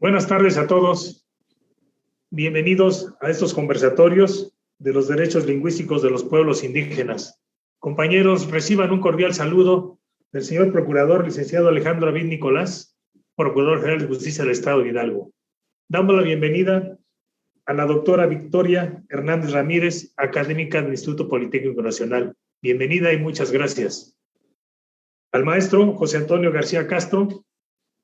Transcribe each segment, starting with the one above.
Buenas tardes a todos. Bienvenidos a estos conversatorios de los derechos lingüísticos de los pueblos indígenas. Compañeros, reciban un cordial saludo del señor Procurador, licenciado Alejandro Avid Nicolás, Procurador General de Justicia del Estado de Hidalgo. Damos la bienvenida a la doctora Victoria Hernández Ramírez, académica del Instituto Politécnico Nacional. Bienvenida y muchas gracias. Al maestro José Antonio García Castro,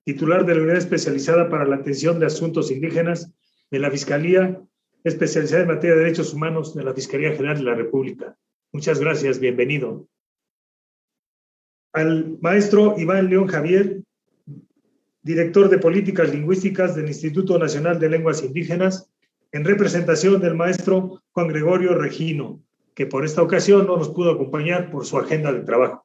titular de la Unidad Especializada para la Atención de Asuntos Indígenas de la Fiscalía Especializada en Materia de Derechos Humanos de la Fiscalía General de la República. Muchas gracias, bienvenido. Al maestro Iván León Javier, director de Políticas Lingüísticas del Instituto Nacional de Lenguas Indígenas, en representación del maestro Juan Gregorio Regino, que por esta ocasión no nos pudo acompañar por su agenda de trabajo.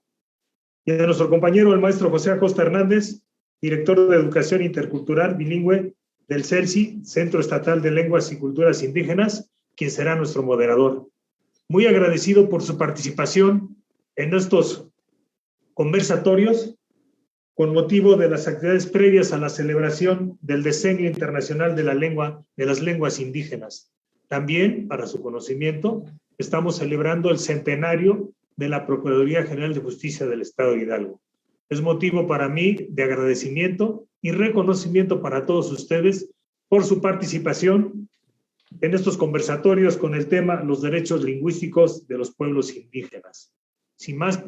Y a nuestro compañero, el maestro José Acosta Hernández, director de Educación Intercultural Bilingüe del CELSI, Centro Estatal de Lenguas y Culturas Indígenas, quien será nuestro moderador. Muy agradecido por su participación en estos conversatorios con motivo de las actividades previas a la celebración del Decenio Internacional de las Lenguas Indígenas. También, para su conocimiento, estamos celebrando el centenario de la Procuraduría General de Justicia del Estado de Hidalgo. Es motivo para mí de agradecimiento y reconocimiento para todos ustedes por su participación en estos conversatorios con el tema los derechos lingüísticos de los pueblos indígenas. Sin más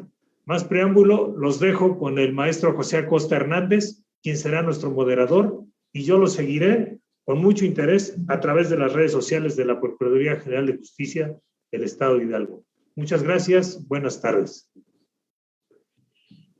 preámbulo, los dejo con el maestro José Acosta Hernández, quien será nuestro moderador, y yo lo seguiré con mucho interés a través de las redes sociales de la Procuraduría General de Justicia del Estado de Hidalgo. Muchas gracias, buenas tardes.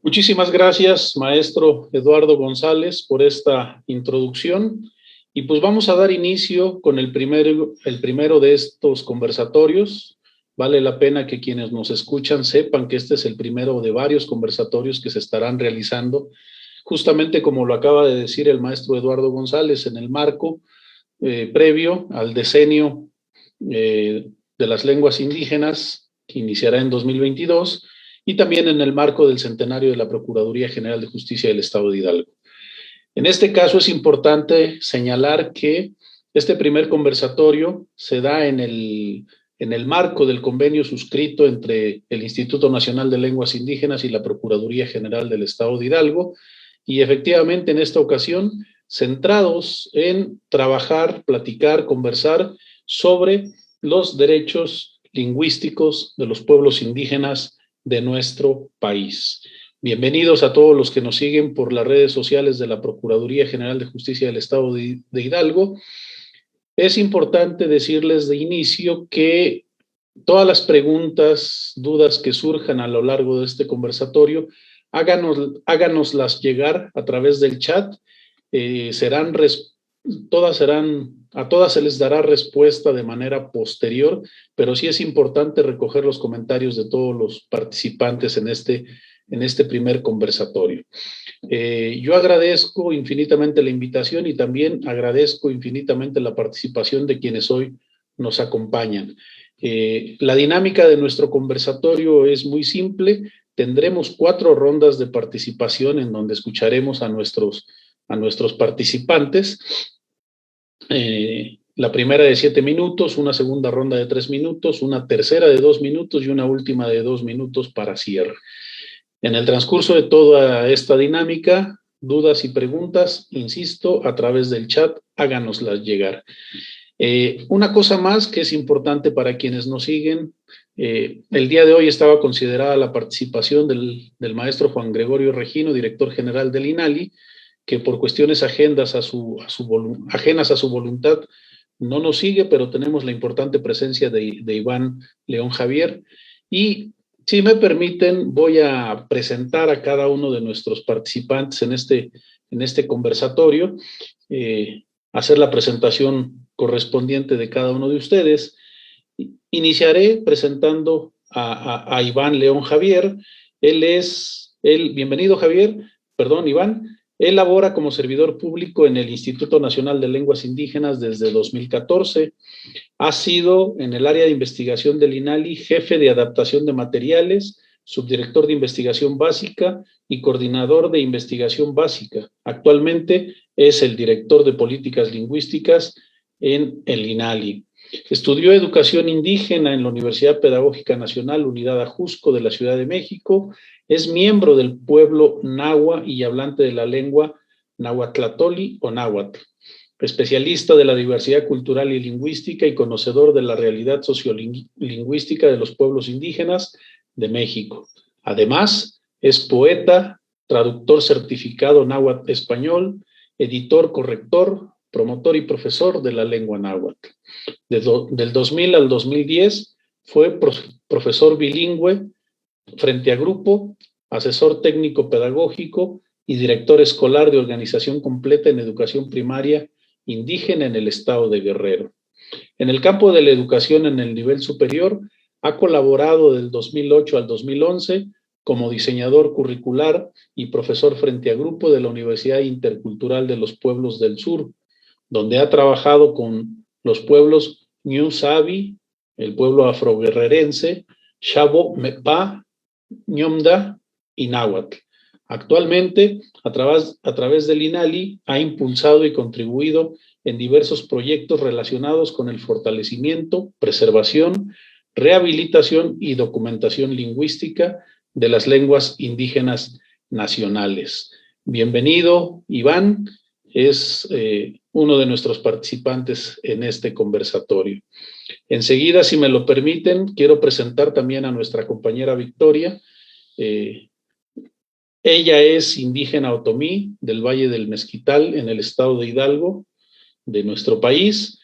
Muchísimas gracias, maestro Eduardo González, por esta introducción. Y pues vamos a dar inicio con el primero de estos conversatorios. Vale la pena que quienes nos escuchan sepan que este es el primero de varios conversatorios que se estarán realizando, justamente como lo acaba de decir el maestro Eduardo González, en el marco previo al Decenio de las Lenguas Indígenas, que iniciará en 2022, y también en el marco del centenario de la Procuraduría General de Justicia del Estado de Hidalgo. En este caso es importante señalar que este primer conversatorio se da en el marco del convenio suscrito entre el Instituto Nacional de Lenguas Indígenas y la Procuraduría General del Estado de Hidalgo, y efectivamente en esta ocasión centrados en trabajar, platicar, conversar sobre los derechos lingüísticos de los pueblos indígenas de nuestro país. Bienvenidos a todos los que nos siguen por las redes sociales de la Procuraduría General de Justicia del Estado de Hidalgo. Es importante decirles de inicio que todas las preguntas, dudas que surjan a lo largo de este conversatorio, háganoslas llegar a través del chat. A todas se les dará respuesta de manera posterior, pero sí es importante recoger los comentarios de todos los participantes en este primer conversatorio. Yo agradezco infinitamente la invitación y también agradezco infinitamente la participación de quienes hoy nos acompañan. La dinámica de nuestro conversatorio es muy simple. Tendremos 4 rondas de participación en donde escucharemos a nuestros participantes. La primera de 7 minutos, una segunda ronda de 3 minutos, una tercera de 2 minutos y una última de 2 minutos para cierre. En el transcurso de toda esta dinámica, dudas y preguntas, insisto, a través del chat, háganoslas llegar. Una cosa más que es importante para quienes nos siguen, el día de hoy estaba considerada la participación del maestro Juan Gregorio Regino, director general del INALI, que por cuestiones ajenas a su voluntad no nos sigue, pero tenemos la importante presencia de Iván León Javier. Y si me permiten, voy a presentar a cada uno de nuestros participantes en este conversatorio, hacer la presentación correspondiente de cada uno de ustedes. Iniciaré presentando a Iván León Javier. Bienvenido Iván. Él labora como servidor público en el Instituto Nacional de Lenguas Indígenas desde 2014. Ha sido en el área de investigación del INALI jefe de adaptación de materiales, subdirector de investigación básica y coordinador de investigación básica. Actualmente es el director de políticas lingüísticas en el INALI. Estudió educación indígena en la Universidad Pedagógica Nacional Unidad Ajusco de la Ciudad de México. Es miembro del pueblo nahua y hablante de la lengua nahuatlatoli o náhuatl. Especialista de la diversidad cultural y lingüística y conocedor de la realidad sociolingüística de los pueblos indígenas de México. Además, es poeta, traductor certificado náhuatl español, editor, corrector, promotor y profesor de la lengua náhuatl. Del 2000 al 2010 fue profesor bilingüe frente a grupo, asesor técnico pedagógico y director escolar de organización completa en educación primaria indígena en el estado de Guerrero. En el campo de la educación en el nivel superior, ha colaborado del 2008 al 2011 como diseñador curricular y profesor frente a grupo de la Universidad Intercultural de los Pueblos del Sur, donde ha trabajado con los pueblos Ñu Sabi, el pueblo afroguerrerense, Xabo Mepa, Ñomda y Náhuatl. Actualmente, a través del INALI, ha impulsado y contribuido en diversos proyectos relacionados con el fortalecimiento, preservación, rehabilitación y documentación lingüística de las lenguas indígenas nacionales. Bienvenido, Iván, es uno de nuestros participantes en este conversatorio. Enseguida, si me lo permiten, quiero presentar también a nuestra compañera Victoria. Ella es indígena otomí del Valle del Mezquital en el estado de Hidalgo, de nuestro país.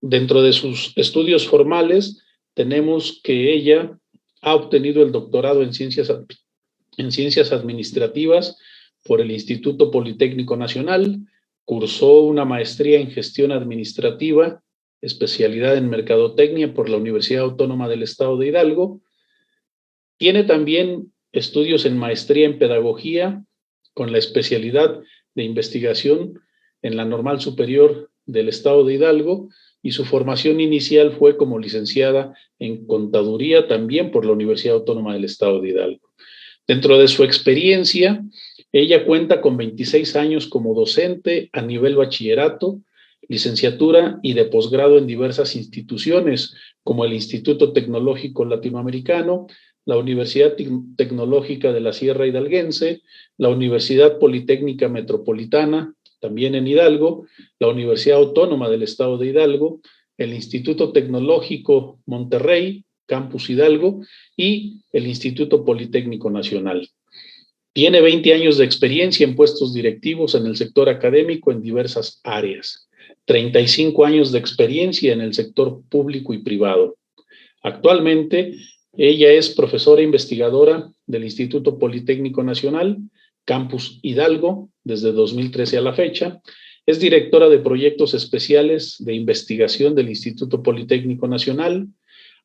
Dentro de sus estudios formales, tenemos que ella ha obtenido el doctorado en ciencias administrativas por el Instituto Politécnico Nacional, cursó una maestría en gestión administrativa, especialidad en mercadotecnia por la Universidad Autónoma del Estado de Hidalgo. Tiene también estudios en maestría en pedagogía con la especialidad de investigación en la Normal Superior del Estado de Hidalgo, y su formación inicial fue como licenciada en contaduría también por la Universidad Autónoma del Estado de Hidalgo. Dentro de su experiencia, ella cuenta con 26 años como docente a nivel bachillerato, licenciatura y de posgrado en diversas instituciones, como el Instituto Tecnológico Latinoamericano, la Universidad Tecnológica de la Sierra Hidalguense, la Universidad Politécnica Metropolitana, también en Hidalgo, la Universidad Autónoma del Estado de Hidalgo, el Instituto Tecnológico Monterrey, Campus Hidalgo, y el Instituto Politécnico Nacional. Tiene 20 años de experiencia en puestos directivos en el sector académico en diversas áreas, 35 años de experiencia en el sector público y privado. Actualmente, ella es profesora investigadora del Instituto Politécnico Nacional, Campus Hidalgo, desde 2013 a la fecha. Es directora de proyectos especiales de investigación del Instituto Politécnico Nacional,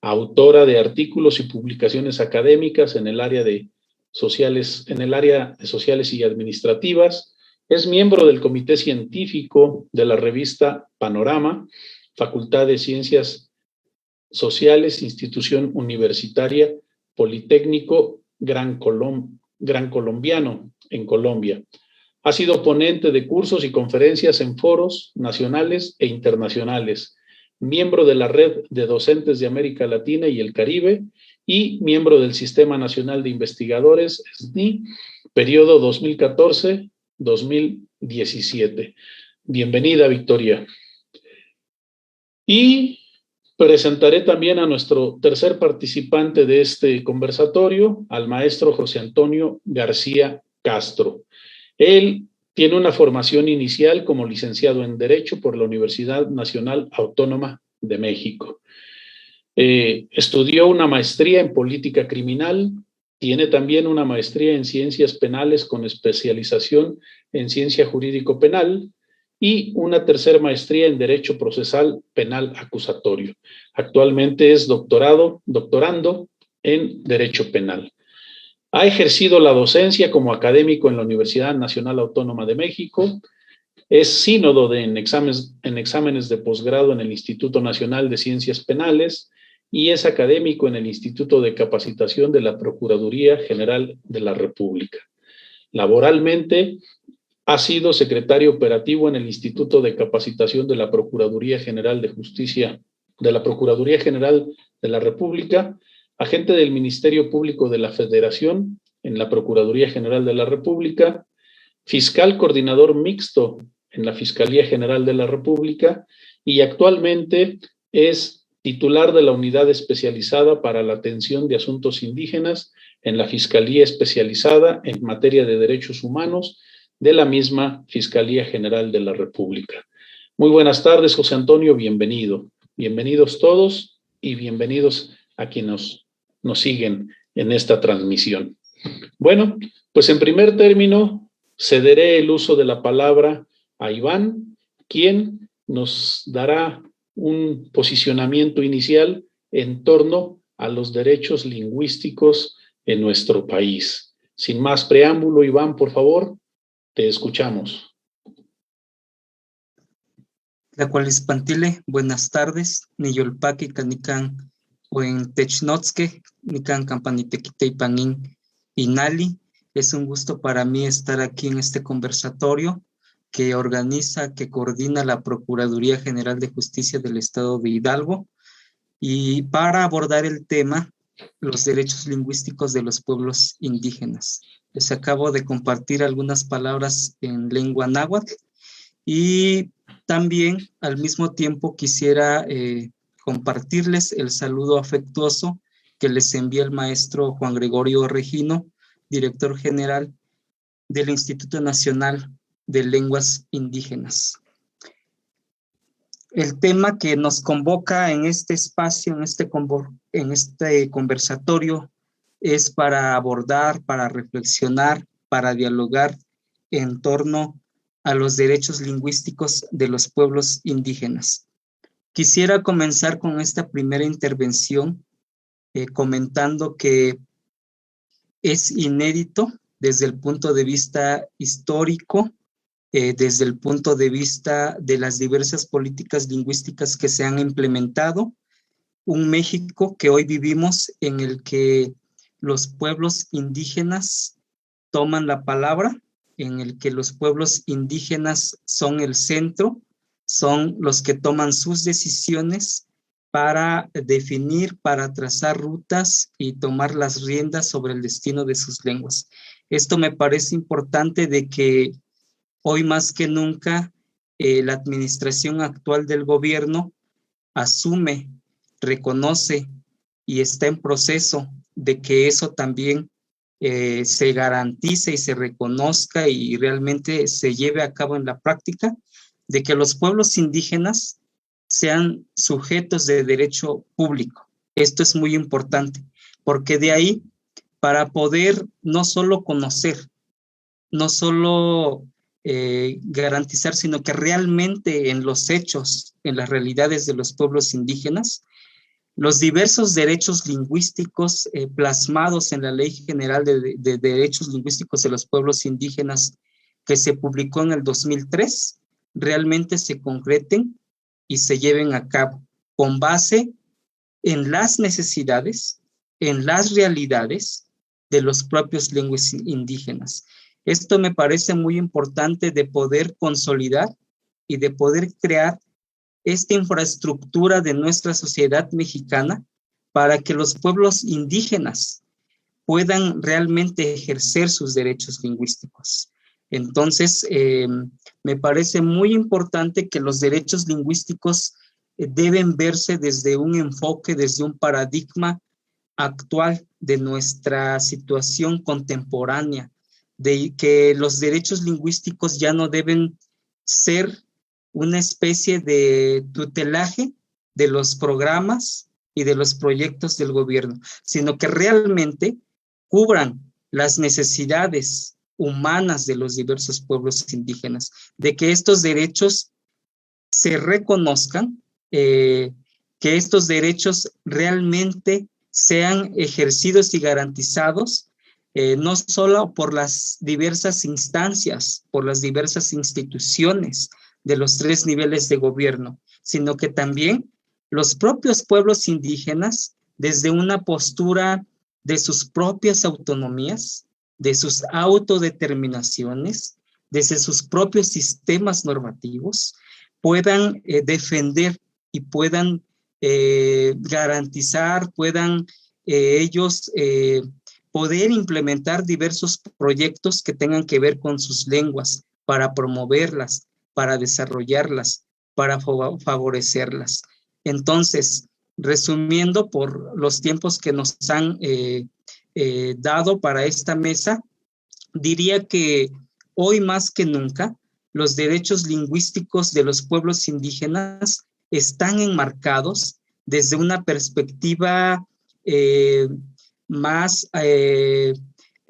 autora de artículos y publicaciones académicas en el área de sociales y administrativas. Es miembro del comité científico de la revista Panorama, Facultad de Ciencias Sociales, Institución Universitaria Politécnico Gran Colombiano, en Colombia. Ha sido ponente de cursos y conferencias en foros nacionales e internacionales, miembro de la Red de Docentes de América Latina y el Caribe y miembro del Sistema Nacional de Investigadores, SNI, periodo 2014-2017. Bienvenida, Victoria. Y presentaré también a nuestro tercer participante de este conversatorio, al maestro José Antonio García Castro. Él tiene una formación inicial como licenciado en Derecho por la Universidad Nacional Autónoma de México. Estudió una maestría en Política Criminal, tiene también una maestría en Ciencias Penales con especialización en Ciencia Jurídico Penal y una tercera maestría en Derecho Procesal Penal Acusatorio. Actualmente es doctorando en Derecho Penal. Ha ejercido la docencia como académico en la Universidad Nacional Autónoma de México. Es sínodo en exámenes de posgrado en el Instituto Nacional de Ciencias Penales y es académico en el Instituto de Capacitación de la Procuraduría General de la República. Laboralmente, ha sido secretario operativo en el Instituto de Capacitación de la Procuraduría General de Justicia de la Procuraduría General de la República, agente del Ministerio Público de la Federación en la Procuraduría General de la República, fiscal coordinador mixto en la Fiscalía General de la República y actualmente es titular de la Unidad Especializada para la Atención de Asuntos Indígenas en la Fiscalía Especializada en Materia de Derechos Humanos de la misma Fiscalía General de la República. Muy buenas tardes, José Antonio, bienvenido. Bienvenidos todos y bienvenidos a quienes nos siguen en esta transmisión. Bueno, pues en primer término, cederé el uso de la palabra a Iván, quien nos dará un posicionamiento inicial en torno a los derechos lingüísticos en nuestro país. Sin más preámbulo, Iván, por favor, te escuchamos. Tlacualispantile, buenas tardes. Niyolpaqui canican en Technotzque, nican campanitequiteipanín Inali. Es un gusto para mí estar aquí en este conversatorio que organiza, que coordina la Procuraduría General de Justicia del Estado de Hidalgo y para abordar el tema, los derechos lingüísticos de los pueblos indígenas. Les acabo de compartir algunas palabras en lengua náhuatl y también al mismo tiempo quisiera compartirles el saludo afectuoso que les envía el maestro Juan Gregorio Regino, director general del Instituto Nacional de Lenguas Indígenas. El tema que nos convoca en este espacio, en este conversatorio, es para abordar, para reflexionar, para dialogar en torno a los derechos lingüísticos de los pueblos indígenas. Quisiera comenzar con esta primera intervención comentando que es inédito desde el punto de vista histórico, desde el punto de vista de las diversas políticas lingüísticas que se han implementado, un México que hoy vivimos en el que los pueblos indígenas toman la palabra, en el que los pueblos indígenas son el centro, son los que toman sus decisiones para definir, para trazar rutas y tomar las riendas sobre el destino de sus lenguas. Esto me parece importante de que hoy más que nunca la administración actual del gobierno asume, reconoce y está en proceso de que eso también se garantice y se reconozca y realmente se lleve a cabo en la práctica, de que los pueblos indígenas sean sujetos de derecho público. Esto es muy importante, porque de ahí, para poder no solo conocer, no solo garantizar, sino que realmente en los hechos, en las realidades de los pueblos indígenas, los diversos derechos lingüísticos plasmados en la Ley General de Derechos Lingüísticos de los Pueblos Indígenas que se publicó en el 2003, realmente se concreten y se lleven a cabo con base en las necesidades, en las realidades de los propios lenguas indígenas. Esto me parece muy importante de poder consolidar y de poder crear esta infraestructura de nuestra sociedad mexicana para que los pueblos indígenas puedan realmente ejercer sus derechos lingüísticos. Entonces, me parece muy importante que los derechos lingüísticos deben verse desde un enfoque, desde un paradigma actual de nuestra situación contemporánea, de que los derechos lingüísticos ya no deben ser una especie de tutelaje de los programas y de los proyectos del gobierno, sino que realmente cubran las necesidades humanas de los diversos pueblos indígenas, de que estos derechos se reconozcan, que estos derechos realmente sean ejercidos y garantizados, no solo por las diversas instancias, por las diversas instituciones de los 3 niveles de gobierno, sino que también los propios pueblos indígenas, desde una postura de sus propias autonomías, de sus autodeterminaciones, desde sus propios sistemas normativos, puedan defender y puedan garantizar, puedan ellos poder implementar diversos proyectos que tengan que ver con sus lenguas, para promoverlas, para desarrollarlas, para favorecerlas. Entonces, resumiendo por los tiempos que nos han dado para esta mesa, diría que hoy más que nunca los derechos lingüísticos de los pueblos indígenas están enmarcados desde una perspectiva más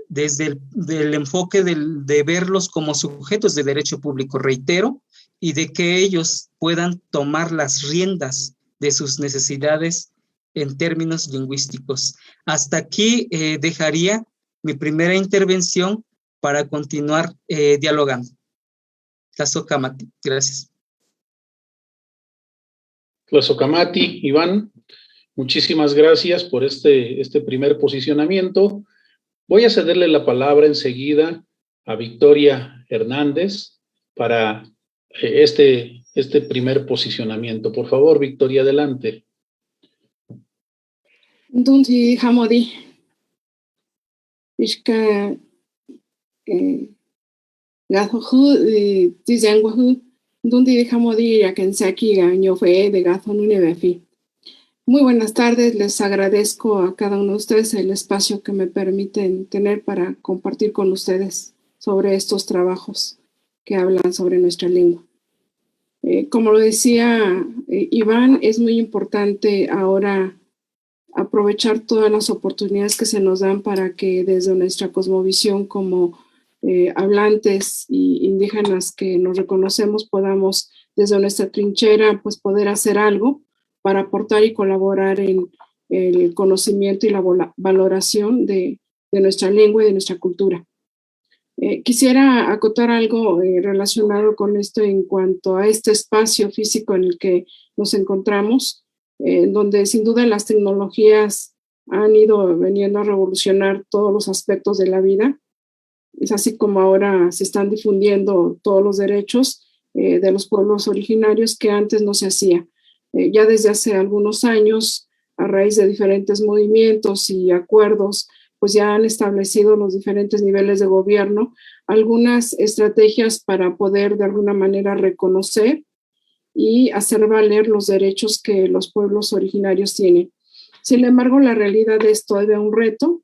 desde el enfoque de verlos como sujetos de derecho público, reitero, y de que ellos puedan tomar las riendas de sus necesidades en términos lingüísticos. Hasta aquí dejaría mi primera intervención para continuar dialogando. Tlazocamati, gracias. Tlazocamati, Iván, muchísimas gracias por este primer posicionamiento. Voy a cederle la palabra enseguida a Victoria Hernández para este primer posicionamiento. Por favor, Victoria, adelante. Dunti Hamodi Ishka Gazohu Tizanguhu Dunti Hamodi Yakensaki Gañofe de Gazo Nunebefi. Muy buenas tardes, les agradezco a cada uno de ustedes el espacio que me permiten tener para compartir con ustedes sobre estos trabajos que hablan sobre nuestra lengua. Como lo decía Iván, es muy importante ahora aprovechar todas las oportunidades que se nos dan para que desde nuestra cosmovisión como hablantes y indígenas que nos reconocemos podamos desde nuestra trinchera pues poder hacer algo para aportar y colaborar en el conocimiento y la valoración de nuestra lengua y de nuestra cultura. Quisiera acotar algo relacionado con esto en cuanto a este espacio físico en el que nos encontramos, donde sin duda las tecnologías han ido veniendo a revolucionar todos los aspectos de la vida. Es así como ahora se están difundiendo todos los derechos de los pueblos originarios que antes no se hacía. Ya desde hace algunos años, a raíz de diferentes movimientos y acuerdos, pues ya han establecido los diferentes niveles de gobierno algunas estrategias para poder de alguna manera reconocer y hacer valer los derechos que los pueblos originarios tienen. Sin embargo, la realidad es todavía un reto.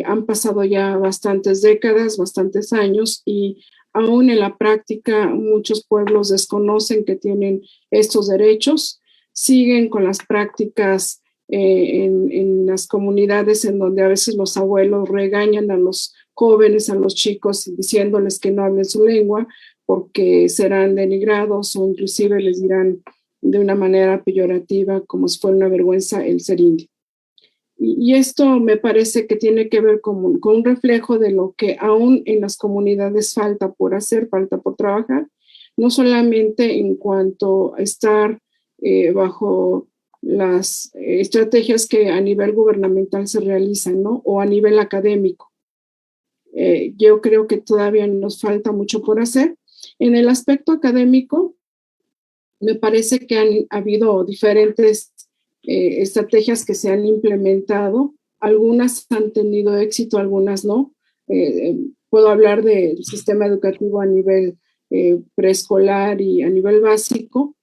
Han pasado ya bastantes décadas, bastantes años y aún en la práctica muchos pueblos desconocen que tienen estos derechos, siguen con las prácticas en las comunidades en donde a veces los abuelos regañan a los jóvenes, a los chicos, diciéndoles que no hablen su lengua porque serán denigrados o inclusive les dirán de una manera peyorativa como si fuera una vergüenza el ser indio. Y esto me parece que tiene que ver con un reflejo de lo que aún en las comunidades falta por hacer, falta por trabajar, no solamente en cuanto a estar bajo las estrategias que a nivel gubernamental se realizan, ¿no? O a nivel académico. Yo creo que todavía nos falta mucho por hacer. En el aspecto académico, me parece que han habido diferentes estrategias que se han implementado. Algunas han tenido éxito, algunas no. Puedo hablar del sistema educativo a nivel preescolar y a nivel básico.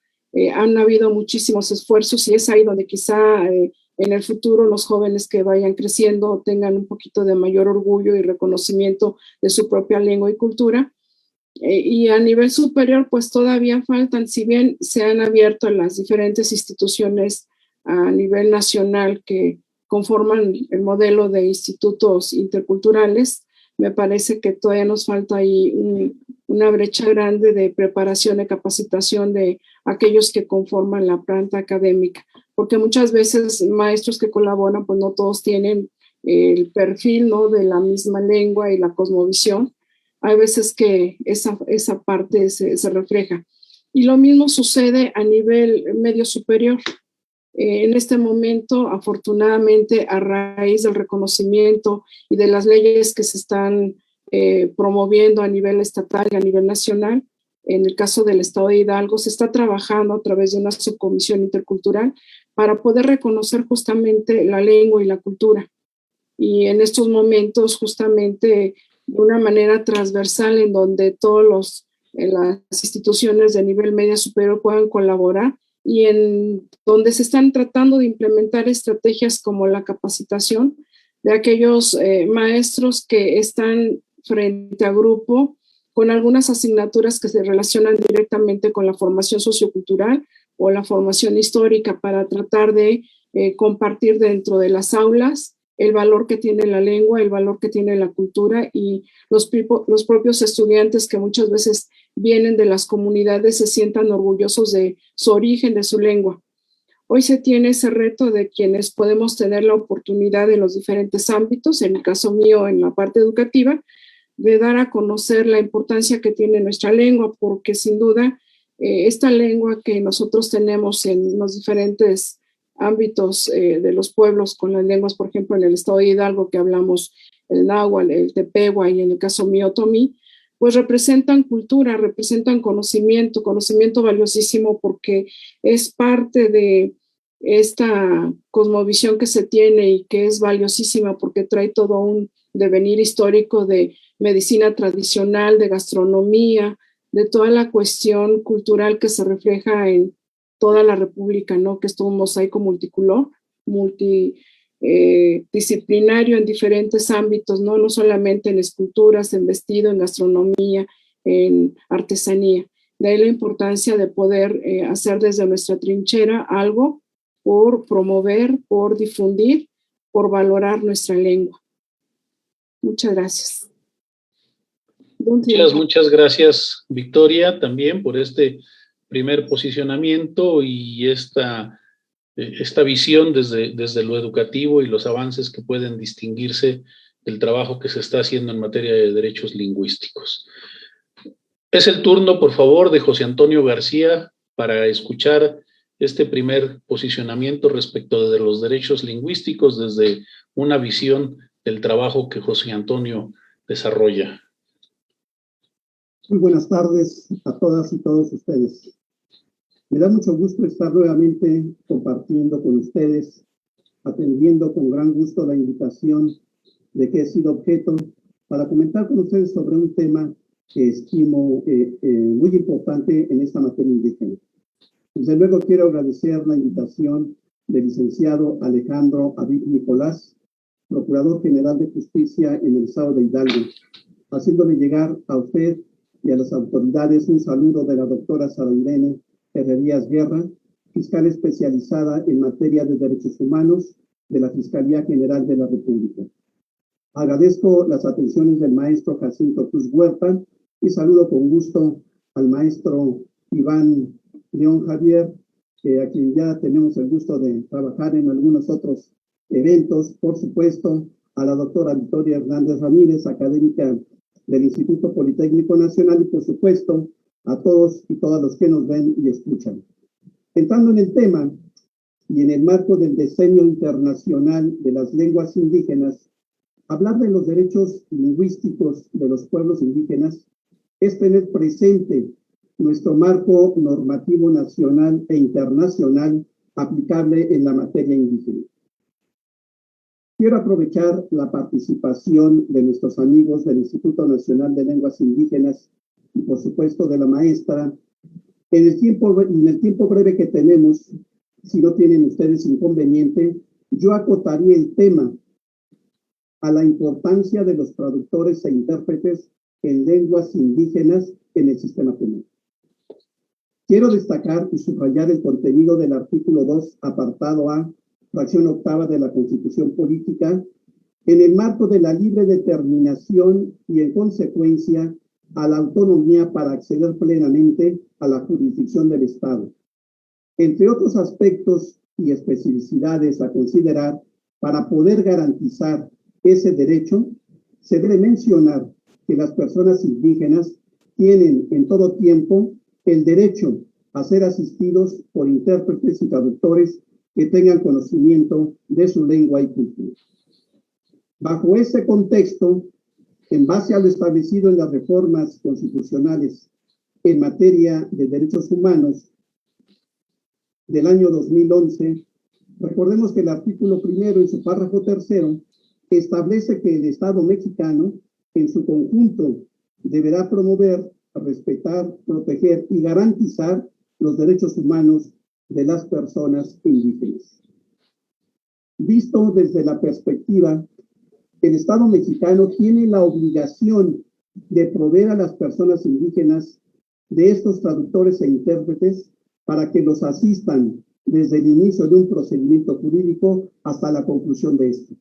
Han habido muchísimos esfuerzos y es ahí donde quizá en el futuro los jóvenes que vayan creciendo tengan un poquito de mayor orgullo y reconocimiento de su propia lengua y cultura. Y a nivel superior, pues todavía faltan, si bien se han abierto las diferentes instituciones a nivel nacional que conforman el modelo de institutos interculturales, me parece que todavía nos falta ahí una brecha grande de preparación y capacitación de aquellos que conforman la planta académica, porque muchas veces maestros que colaboran, pues no todos tienen el perfil, ¿no?, de la misma lengua y la cosmovisión. Hay veces que esa parte se refleja. Y lo mismo sucede a nivel medio superior. En este momento, afortunadamente, a raíz del reconocimiento y de las leyes que se están promoviendo a nivel estatal y a nivel nacional, en el caso del Estado de Hidalgo, se está trabajando a través de una subcomisión intercultural para poder reconocer justamente la lengua y la cultura. Y en estos momentos, justamente de una manera transversal, en donde todas las instituciones de nivel media superior puedan colaborar, y en donde se están tratando de implementar estrategias como la capacitación de aquellos maestros que están frente a grupo con algunas asignaturas que se relacionan directamente con la formación sociocultural o la formación histórica, para tratar de compartir dentro de las aulas el valor que tiene la lengua, el valor que tiene la cultura, y los propios estudiantes que muchas veces vienen de las comunidades se sientan orgullosos de su origen, de su lengua. Hoy se tiene ese reto de quienes podemos tener la oportunidad en los diferentes ámbitos, en el caso mío en la parte educativa, de dar a conocer la importancia que tiene nuestra lengua, porque sin duda esta lengua que nosotros tenemos en los diferentes ámbitos de los pueblos, con las lenguas, por ejemplo, en el Estado de Hidalgo, que hablamos el náhuatl, el tepehua, y en el caso mío, otomí, pues representan cultura, representan conocimiento valiosísimo, porque es parte de esta cosmovisión que se tiene y que es valiosísima porque trae todo un devenir histórico de medicina tradicional, de gastronomía, de toda la cuestión cultural que se refleja en toda la República, ¿no? Que es todo un mosaico multicolor, multidisciplinario en diferentes ámbitos, ¿no? No solamente en esculturas, en vestido, en gastronomía, en artesanía. De ahí la importancia de poder hacer desde nuestra trinchera algo por promover, por difundir, por valorar nuestra lengua. Muchas gracias. Muchas gracias, Victoria, también por este primer posicionamiento y esta visión desde lo educativo y los avances que pueden distinguirse del trabajo que se está haciendo en materia de derechos lingüísticos. Es el turno, por favor, de José Antonio García para escuchar este primer posicionamiento respecto de los derechos lingüísticos desde una visión del trabajo que José Antonio desarrolla. Muy buenas tardes a todas y todos ustedes. Me da mucho gusto estar nuevamente compartiendo con ustedes, atendiendo con gran gusto la invitación de que he sido objeto para comentar con ustedes sobre un tema que estimo muy importante en esta materia indígena. Desde luego quiero agradecer la invitación del licenciado Alejandro Aviv Nicolás, Procurador General de Justicia en el Estado de Hidalgo, haciéndole llegar a usted y a las autoridades un saludo de la doctora Sara Irene Herrerías Guerra, fiscal especializada en materia de derechos humanos de la Fiscalía General de la República. Agradezco las atenciones del maestro Jacinto Cruz Huerta y saludo con gusto al maestro Iván León Javier, a quien ya tenemos el gusto de trabajar en algunos otros eventos, por supuesto, a la doctora Victoria Hernández Ramírez, académica del Instituto Politécnico Nacional, y por supuesto a todos y todas los que nos ven y escuchan. Entrando en el tema y en el marco del Decenio Internacional de las Lenguas Indígenas, hablar de los derechos lingüísticos de los pueblos indígenas es tener presente nuestro marco normativo nacional e internacional aplicable en la materia indígena. Quiero aprovechar la participación de nuestros amigos del Instituto Nacional de Lenguas Indígenas y, por supuesto, de la maestra. En el tiempo breve que tenemos, si no tienen ustedes inconveniente, yo acotaría el tema a la importancia de los traductores e intérpretes en lenguas indígenas en el sistema penal. Quiero destacar y subrayar el contenido del artículo 2, apartado A, fracción octava de la Constitución Política, en el marco de la libre determinación y, en consecuencia, a la autonomía para acceder plenamente a la jurisdicción del Estado. Entre otros aspectos y especificidades a considerar para poder garantizar ese derecho, se debe mencionar que las personas indígenas tienen en todo tiempo el derecho a ser asistidos por intérpretes y traductores que tengan conocimiento de su lengua y cultura. Bajo ese contexto, en base a lo establecido en las reformas constitucionales en materia de derechos humanos del año 2011, recordemos que el artículo 1, en su párrafo 3, establece que el Estado mexicano, en su conjunto, deberá promover, respetar, proteger y garantizar los derechos humanos de las personas indígenas. Visto desde la perspectiva, el Estado mexicano tiene la obligación de proveer a las personas indígenas de estos traductores e intérpretes para que los asistan desde el inicio de un procedimiento jurídico hasta la conclusión de este.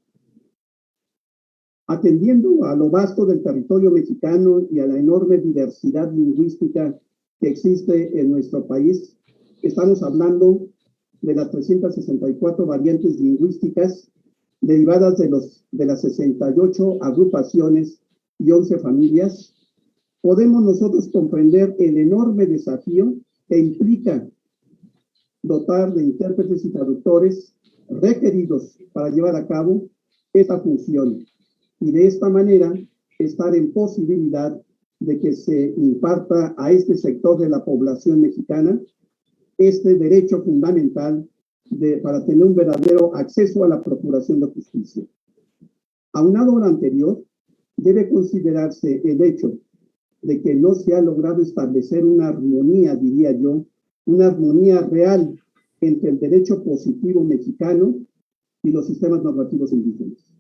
Atendiendo a lo vasto del territorio mexicano y a la enorme diversidad lingüística que existe en nuestro país, estamos hablando de las 364 variantes lingüísticas derivadas de las 68 agrupaciones y 11 familias. Podemos nosotros comprender el enorme desafío que implica dotar de intérpretes y traductores requeridos para llevar a cabo esta función y de esta manera estar en posibilidad de que se imparta a este sector de la población mexicana este derecho fundamental para tener un verdadero acceso a la procuración de justicia. Aunado a lo anterior, debe considerarse el hecho de que no se ha logrado establecer una armonía, diría yo, una armonía real entre el derecho positivo mexicano y los sistemas normativos indígenas.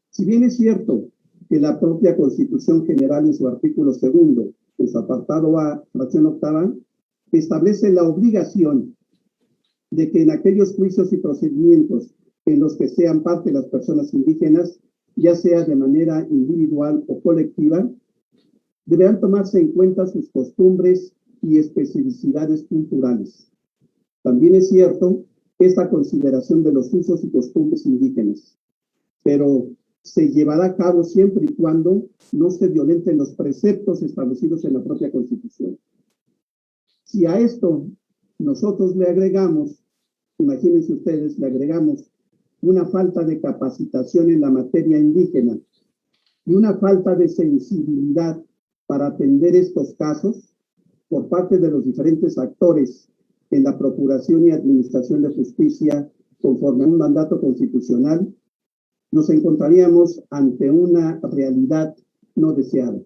Si bien es cierto que la propia Constitución General en su artículo 2, en su apartado A, fracción octava, establece la obligación de que en aquellos juicios y procedimientos en los que sean parte las personas indígenas, ya sea de manera individual o colectiva, deberán tomarse en cuenta sus costumbres y especificidades culturales. También es cierto esta consideración de los usos y costumbres indígenas, pero se llevará a cabo siempre y cuando no se violenten los preceptos establecidos en la propia Constitución. Si a esto nosotros le agregamos, imagínense ustedes, le agregamos una falta de capacitación en la materia indígena y una falta de sensibilidad para atender estos casos por parte de los diferentes actores en la procuración y administración de justicia conforme a un mandato constitucional, nos encontraríamos ante una realidad no deseada.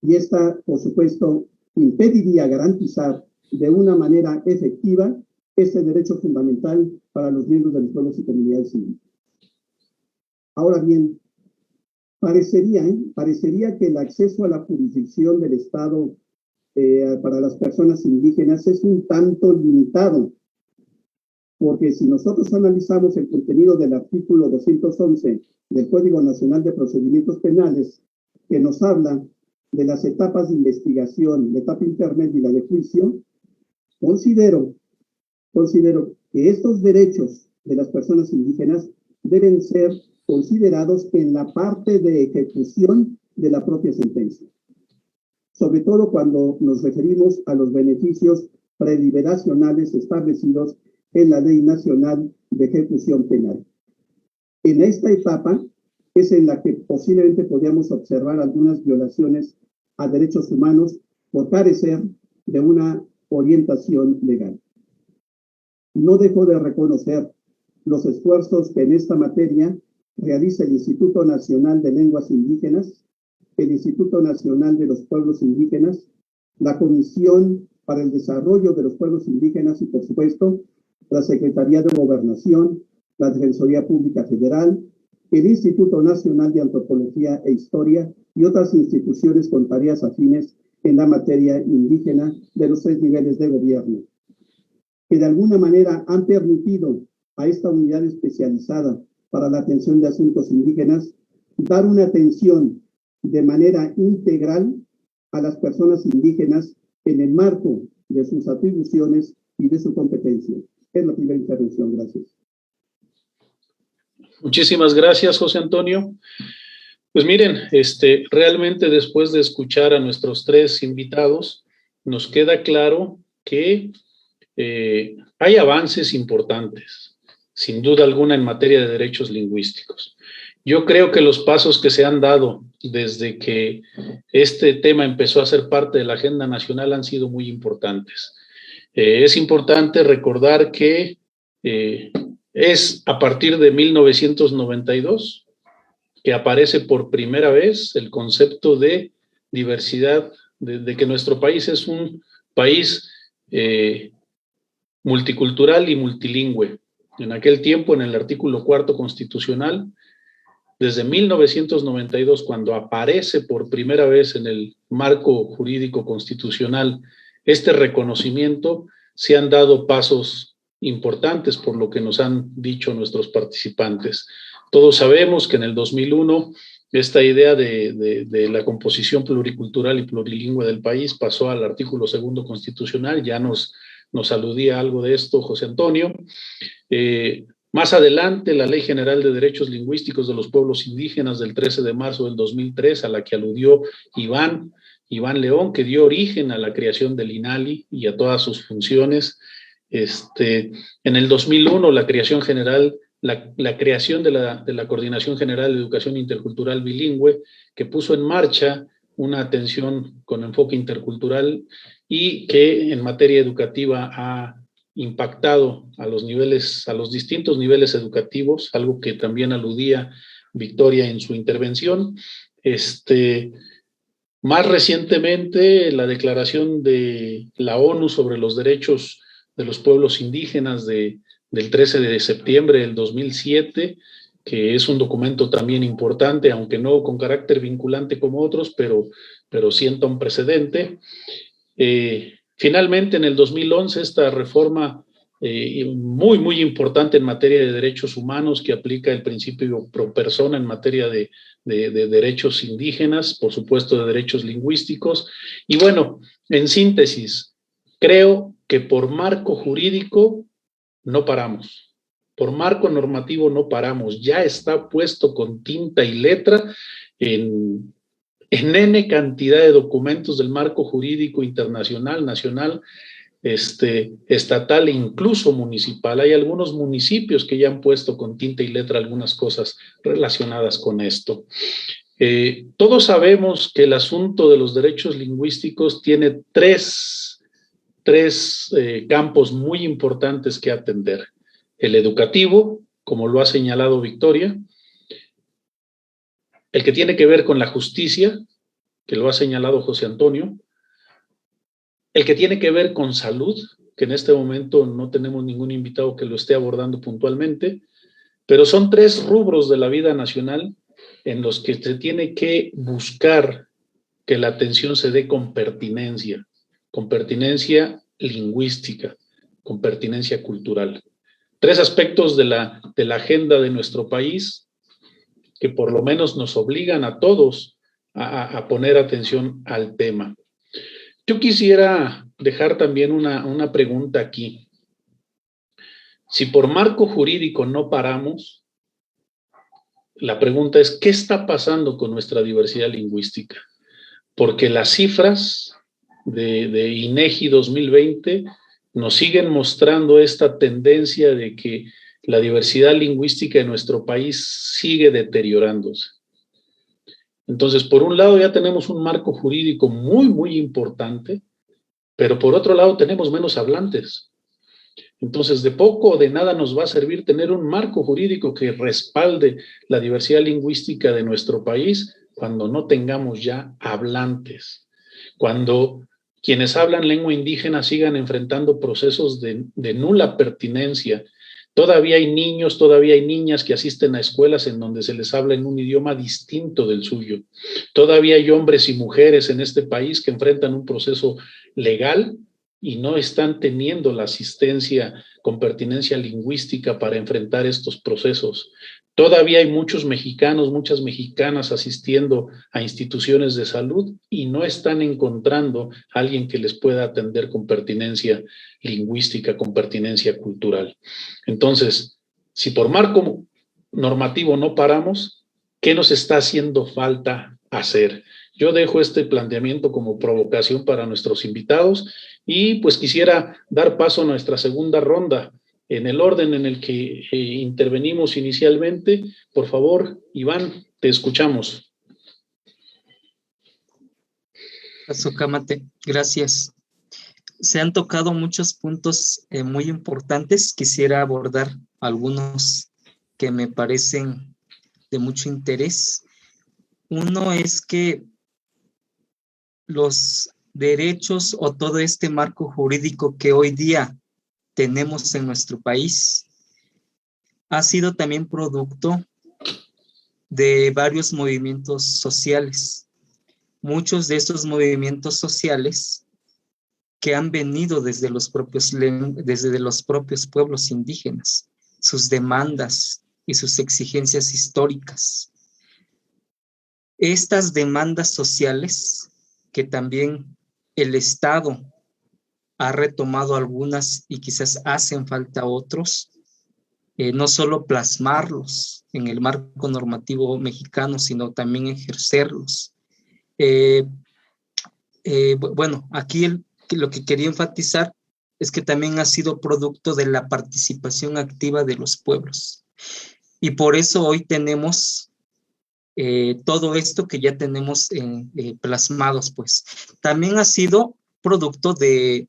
Y esta, por supuesto, impediría garantizar de una manera efectiva este derecho fundamental para los miembros de los pueblos y comunidades indígenas. Ahora bien, parecería que el acceso a la jurisdicción del Estado para las personas indígenas es un tanto limitado, porque si nosotros analizamos el contenido del artículo 211 del Código Nacional de Procedimientos Penales, que nos habla de las etapas de investigación, la etapa intermedia y la de juicio, considero que estos derechos de las personas indígenas deben ser considerados en la parte de ejecución de la propia sentencia, sobre todo cuando nos referimos a los beneficios preliberacionales establecidos en la Ley Nacional de Ejecución Penal. En esta etapa es en la que posiblemente podríamos observar algunas violaciones a derechos humanos por carecer de una orientación legal. No dejo de reconocer los esfuerzos que en esta materia realiza el Instituto Nacional de Lenguas Indígenas, el Instituto Nacional de los Pueblos Indígenas, la Comisión para el Desarrollo de los Pueblos Indígenas y, por supuesto, la Secretaría de Gobernación, la Defensoría Pública Federal, el Instituto Nacional de Antropología e Historia y otras instituciones con tareas afines en la materia indígena de los 3 niveles de gobierno, que de alguna manera han permitido a esta unidad especializada para la atención de asuntos indígenas dar una atención de manera integral a las personas indígenas en el marco de sus atribuciones y de su competencia. Es la primera intervención. Gracias. Muchísimas gracias, José Antonio. Pues miren, realmente después de escuchar a nuestros 3 invitados, nos queda claro que Hay avances importantes, sin duda alguna, en materia de derechos lingüísticos. Yo creo que los pasos que se han dado desde que este tema empezó a ser parte de la agenda nacional han sido muy importantes. Es importante recordar que es a partir de 1992 que aparece por primera vez el concepto de diversidad, de que nuestro país es un país multicultural y multilingüe. En aquel tiempo, en el artículo 4 constitucional, desde 1992, cuando aparece por primera vez en el marco jurídico constitucional este reconocimiento, se han dado pasos importantes por lo que nos han dicho nuestros participantes. Todos sabemos que en el 2001 esta idea de la composición pluricultural y plurilingüe del país pasó al artículo 2 constitucional, ya nos aludía algo de esto José Antonio. Más adelante, la Ley General de Derechos Lingüísticos de los Pueblos Indígenas del 13 de marzo del 2003, a la que aludió Iván León, que dio origen a la creación del INALI y a todas sus funciones. En el 2001, la creación general, la creación de la Coordinación General de Educación Intercultural Bilingüe, que puso en marcha una atención con enfoque intercultural y que en materia educativa ha impactado a los distintos niveles educativos, algo que también aludía Victoria en su intervención. Más recientemente, la declaración de la ONU sobre los derechos de los pueblos indígenas del 13 de septiembre del 2007, que es un documento también importante, aunque no con carácter vinculante como otros, pero sienta un precedente. Finalmente, en el 2011, esta reforma muy importante en materia de derechos humanos, que aplica el principio pro persona en materia de derechos indígenas, por supuesto de derechos lingüísticos. Y bueno, en síntesis, creo que por marco jurídico no paramos, por marco normativo no paramos, ya está puesto con tinta y letra en N cantidad de documentos del marco jurídico internacional, nacional, estatal e incluso municipal. Hay algunos municipios que ya han puesto con tinta y letra algunas cosas relacionadas con esto. Todos sabemos que el asunto de los derechos lingüísticos tiene tres campos muy importantes que atender. El educativo, como lo ha señalado Victoria, el que tiene que ver con la justicia, que lo ha señalado José Antonio, el que tiene que ver con salud, que en este momento no tenemos ningún invitado que lo esté abordando puntualmente, pero son tres rubros de la vida nacional en los que se tiene que buscar que la atención se dé con pertinencia lingüística, con pertinencia cultural. Tres aspectos de la agenda de nuestro país que por lo menos nos obligan a todos a poner atención al tema. Yo quisiera dejar también una pregunta aquí. Si por marco jurídico no paramos, la pregunta es, ¿qué está pasando con nuestra diversidad lingüística? Porque las cifras de INEGI 2020 nos siguen mostrando esta tendencia de que la diversidad lingüística de nuestro país sigue deteriorándose. Entonces, por un lado ya tenemos un marco jurídico muy importante, pero por otro lado tenemos menos hablantes. Entonces, de poco o de nada nos va a servir tener un marco jurídico que respalde la diversidad lingüística de nuestro país cuando no tengamos ya hablantes, cuando quienes hablan lengua indígena sigan enfrentando procesos de nula pertinencia. Todavía hay niños, todavía hay niñas que asisten a escuelas en donde se les habla en un idioma distinto del suyo. Todavía hay hombres y mujeres en este país que enfrentan un proceso legal y no están teniendo la asistencia con pertinencia lingüística para enfrentar estos procesos. Todavía hay muchos mexicanos, muchas mexicanas asistiendo a instituciones de salud y no están encontrando a alguien que les pueda atender con pertinencia lingüística, con pertinencia cultural. Entonces, si por marco normativo no paramos, ¿qué nos está haciendo falta hacer? Yo dejo este planteamiento como provocación para nuestros invitados y pues quisiera dar paso a nuestra segunda ronda. En el orden en el que intervenimos inicialmente, por favor, Iván, te escuchamos. Azucámate, gracias. Se han tocado muchos puntos muy importantes. Quisiera abordar algunos que me parecen de mucho interés. Uno es que los derechos o todo este marco jurídico que hoy día tenemos en nuestro país ha sido también producto de varios movimientos sociales. Muchos de estos movimientos sociales que han venido desde los propios pueblos indígenas, sus demandas y sus exigencias históricas. Estas demandas sociales que también el Estado ha retomado algunas y quizás hacen falta otros, no solo plasmarlos en el marco normativo mexicano, sino también ejercerlos. Bueno, aquí lo que quería enfatizar es que también ha sido producto de la participación activa de los pueblos. Y por eso hoy tenemos todo esto que ya tenemos plasmados, pues. También ha sido producto de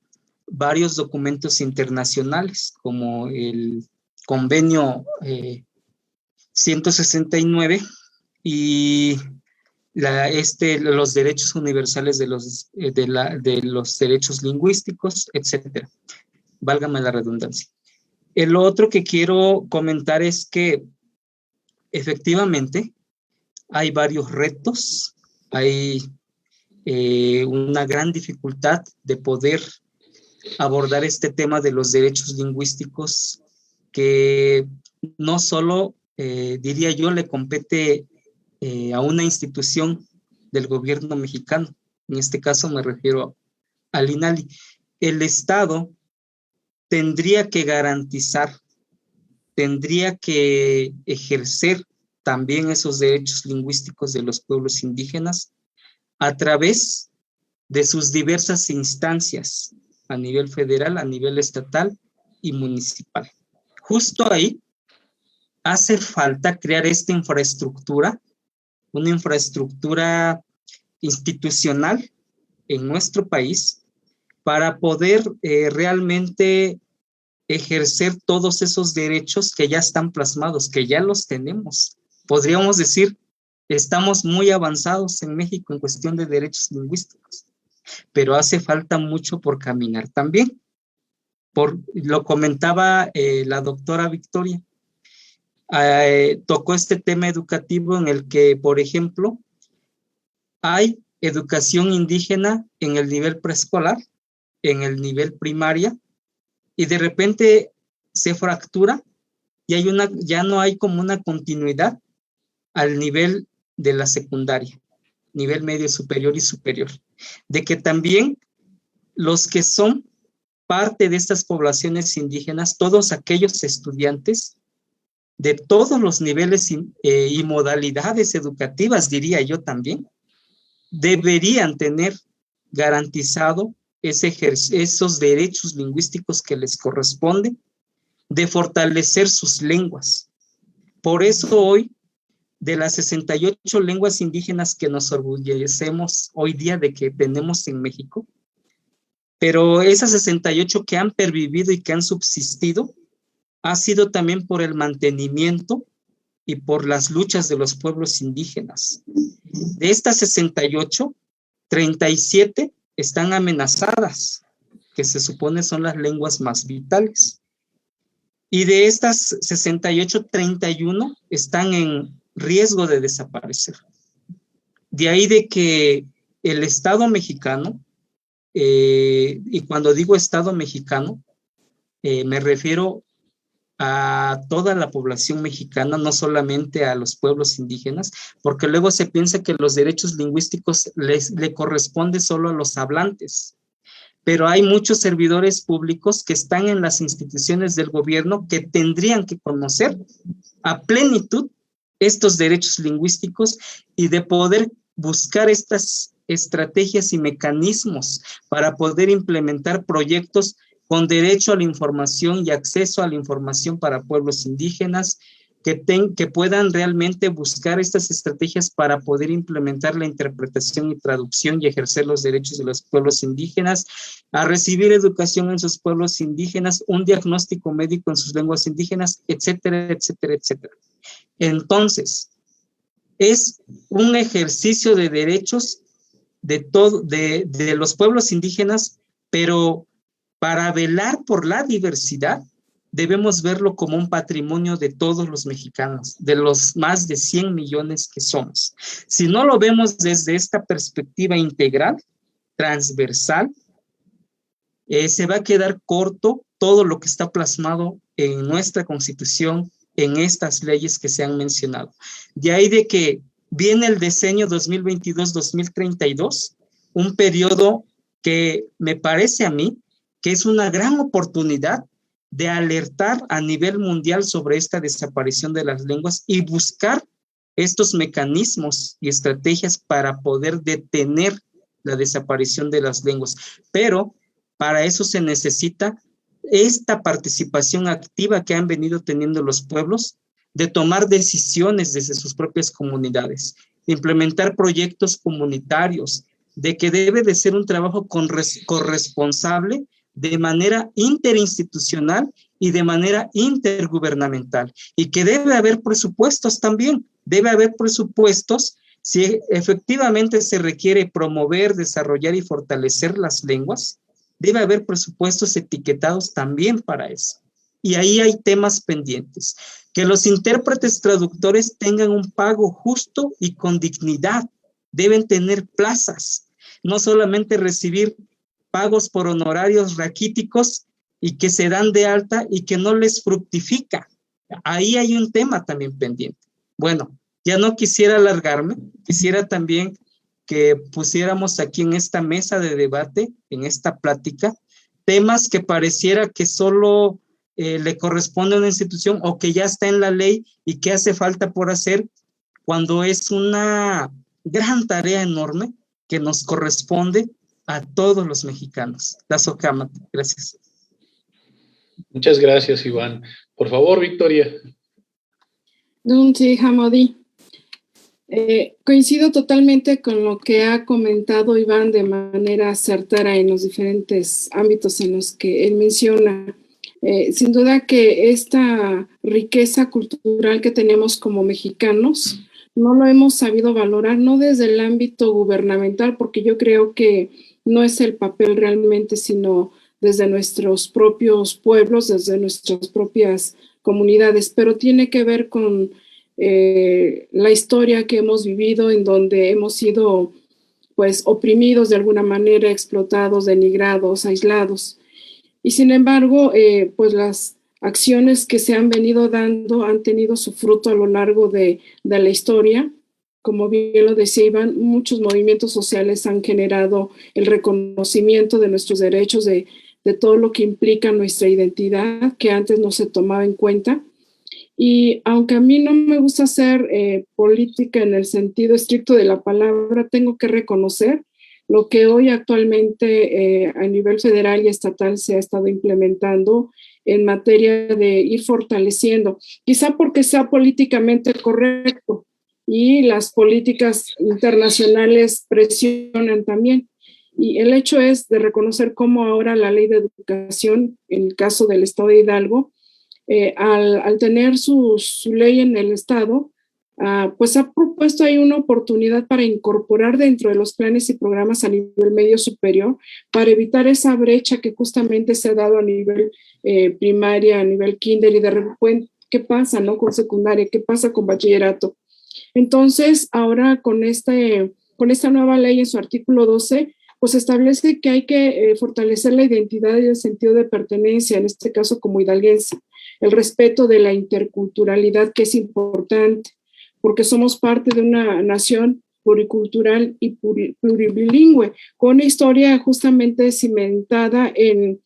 varios documentos internacionales, como el Convenio 169 y los derechos universales de los derechos lingüísticos, etcétera. Válgame la redundancia. El otro que quiero comentar es que efectivamente hay varios retos, hay una gran dificultad de poder abordar este tema de los derechos lingüísticos que no solo, diría yo, le compete a una institución del gobierno mexicano. En este caso me refiero al INALI. El Estado tendría que garantizar, tendría que ejercer también esos derechos lingüísticos de los pueblos indígenas a través de sus diversas instancias a nivel federal, a nivel estatal y municipal. Justo ahí hace falta crear esta infraestructura, una infraestructura institucional en nuestro país para poder realmente ejercer todos esos derechos que ya están plasmados, que ya los tenemos. Podríamos decir, estamos muy avanzados en México en cuestión de derechos lingüísticos, pero hace falta mucho por caminar también. Lo comentaba la doctora Victoria, tocó este tema educativo en el que, por ejemplo, hay educación indígena en el nivel preescolar, en el nivel primaria, y de repente se fractura y ya no hay como una continuidad al nivel de la secundaria, nivel medio superior y superior. De que también los que son parte de estas poblaciones indígenas, todos aquellos estudiantes de todos los niveles y modalidades educativas, diría yo también, deberían tener garantizado esos derechos lingüísticos que les corresponde, de fortalecer sus lenguas. Por eso hoy, de las 68 lenguas indígenas que nos orgullecemos hoy día de que tenemos en México, pero esas 68 que han pervivido y que han subsistido, ha sido también por el mantenimiento y por las luchas de los pueblos indígenas. De estas 68, 37 están amenazadas, que se supone son las lenguas más vitales. Y de estas 68, 31 están en riesgo de desaparecer. De ahí de que el Estado mexicano, y cuando digo Estado mexicano, me refiero a toda la población mexicana, no solamente a los pueblos indígenas, porque luego se piensa que los derechos lingüísticos le corresponde solo a los hablantes. Pero hay muchos servidores públicos que están en las instituciones del gobierno que tendrían que conocer a plenitud estos derechos lingüísticos y de poder buscar estas estrategias y mecanismos para poder implementar proyectos con derecho a la información y acceso a la información para pueblos indígenas, que puedan realmente buscar estas estrategias para poder implementar la interpretación y traducción y ejercer los derechos de los pueblos indígenas, a recibir educación en sus pueblos indígenas, un diagnóstico médico en sus lenguas indígenas, etcétera, etcétera, etcétera. Entonces, es un ejercicio de derechos de los pueblos indígenas, pero para velar por la diversidad, debemos verlo como un patrimonio de todos los mexicanos, de los más de 100 millones que somos. Si no lo vemos desde esta perspectiva integral, transversal, se va a quedar corto todo lo que está plasmado en nuestra Constitución, en estas leyes que se han mencionado. De ahí de que viene el diseño 2022-2032, un periodo que me parece a mí que es una gran oportunidad de alertar a nivel mundial sobre esta desaparición de las lenguas y buscar estos mecanismos y estrategias para poder detener la desaparición de las lenguas. Pero para eso se necesita esta participación activa que han venido teniendo los pueblos, de tomar decisiones desde sus propias comunidades, de implementar proyectos comunitarios, de que debe de ser un trabajo corresponsable de manera interinstitucional y de manera intergubernamental, y que debe haber presupuestos también, debe haber presupuestos si efectivamente se requiere promover, desarrollar y fortalecer las lenguas, debe haber presupuestos etiquetados también para eso. Y ahí hay temas pendientes. Que los intérpretes traductores tengan un pago justo y con dignidad, deben tener plazas, no solamente recibir pagos por honorarios raquíticos y que se dan de alta y que no les fructifica. Ahí hay un tema también pendiente. Bueno, ya no quisiera alargarme, quisiera también que pusiéramos aquí en esta mesa de debate, en esta plática, temas que pareciera que solo le corresponde a una institución o que ya está en la ley y que hace falta por hacer, cuando es una gran tarea enorme que nos corresponde a todos los mexicanos. Gracias. Muchas gracias, Iván. Por favor, Victoria. Dunchi Hamadi. Coincido totalmente con lo que ha comentado Iván de manera certera en los diferentes ámbitos en los que él menciona. Sin duda que esta riqueza cultural que tenemos como mexicanos no lo hemos sabido valorar, no desde el ámbito gubernamental, porque yo creo que no es el papel realmente, sino desde nuestros propios pueblos, desde nuestras propias comunidades, pero tiene que ver con la historia que hemos vivido, en donde hemos sido pues oprimidos de alguna manera, explotados, denigrados, aislados. Y sin embargo, pues las acciones que se han venido dando han tenido su fruto a lo largo de la historia. Como bien lo decía Iván, muchos movimientos sociales han generado el reconocimiento de nuestros derechos, de todo lo que implica nuestra identidad, que antes no se tomaba en cuenta. Y aunque a mí no me gusta hacer política en el sentido estricto de la palabra, tengo que reconocer lo que hoy actualmente a nivel federal y estatal se ha estado implementando en materia de ir fortaleciendo, quizá porque sea políticamente correcto y las políticas internacionales presionan también. Y el hecho es de reconocer cómo ahora la ley de educación, en el caso del estado de Hidalgo, al tener su ley en el estado, pues ha propuesto ahí una oportunidad para incorporar dentro de los planes y programas a nivel medio superior, para evitar esa brecha que justamente se ha dado a nivel primaria, a nivel kinder, y de repente, ¿qué pasa, no? Con secundaria, ¿qué pasa con bachillerato? Entonces, ahora con esta nueva ley en su artículo 12, pues establece que hay que fortalecer la identidad y el sentido de pertenencia, en este caso como hidalguense, el respeto de la interculturalidad, que es importante, porque somos parte de una nación pluricultural y plurilingüe, con una historia justamente cimentada en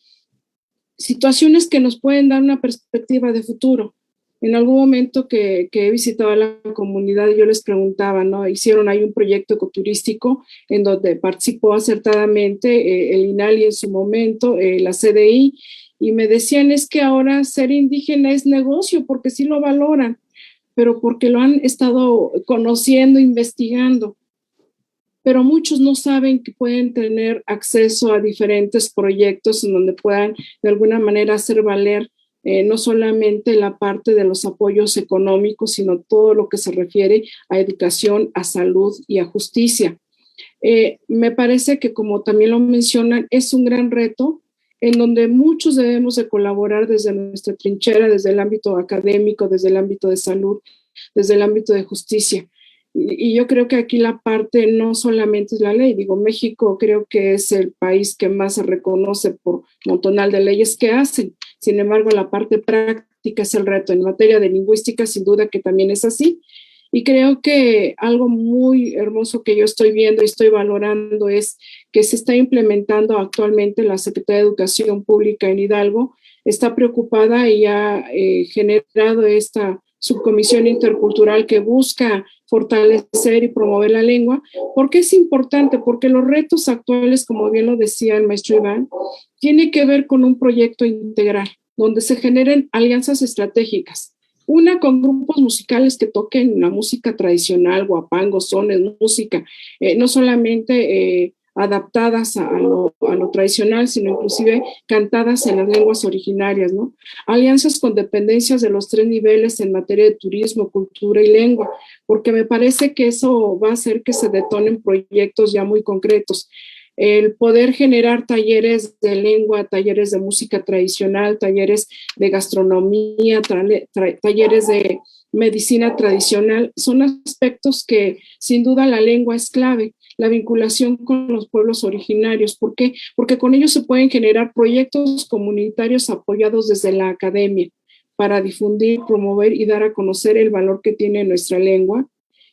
situaciones que nos pueden dar una perspectiva de futuro. En algún momento que he visitado a la comunidad, yo les preguntaba, ¿no? Hicieron ahí un proyecto ecoturístico en donde participó acertadamente el INALI en su momento, la CDI, y me decían, es que ahora ser indígena es negocio, porque sí lo valoran, pero porque lo han estado conociendo, investigando. Pero muchos no saben que pueden tener acceso a diferentes proyectos en donde puedan de alguna manera hacer valer no solamente la parte de los apoyos económicos, sino todo lo que se refiere a educación, a salud y a justicia. Me parece que, como también lo mencionan, es un gran reto en donde muchos debemos de colaborar desde nuestra trinchera, desde el ámbito académico, desde el ámbito de salud, desde el ámbito de justicia. Y yo creo que aquí la parte no solamente es la ley, digo, México creo que es el país que más se reconoce por montonal de leyes que hacen. Sin embargo, la parte práctica es el reto. En materia de lingüística, sin duda que también es así. Y creo que algo muy hermoso que yo estoy viendo y estoy valorando es que se está implementando actualmente la Secretaría de Educación Pública en Hidalgo. Está preocupada y ha generado esta subcomisión intercultural que busca fortalecer y promover la lengua. ¿Por qué es importante? Porque los retos actuales, como bien lo decía el maestro Iván, tiene que ver con un proyecto integral, donde se generen alianzas estratégicas. Una con grupos musicales que toquen la música tradicional, guapangos, sones, música, no solamente adaptadas a lo tradicional, sino inclusive cantadas en las lenguas originarias, ¿no? Alianzas con dependencias de los 3 niveles en materia de turismo, cultura y lengua, porque me parece que eso va a hacer que se detonen proyectos ya muy concretos. El poder generar talleres de lengua, talleres de música tradicional, talleres de gastronomía, talleres de medicina tradicional, son aspectos que sin duda la lengua es clave. La vinculación con los pueblos originarios. ¿Por qué? Porque con ellos se pueden generar proyectos comunitarios apoyados desde la academia para difundir, promover y dar a conocer el valor que tiene nuestra lengua.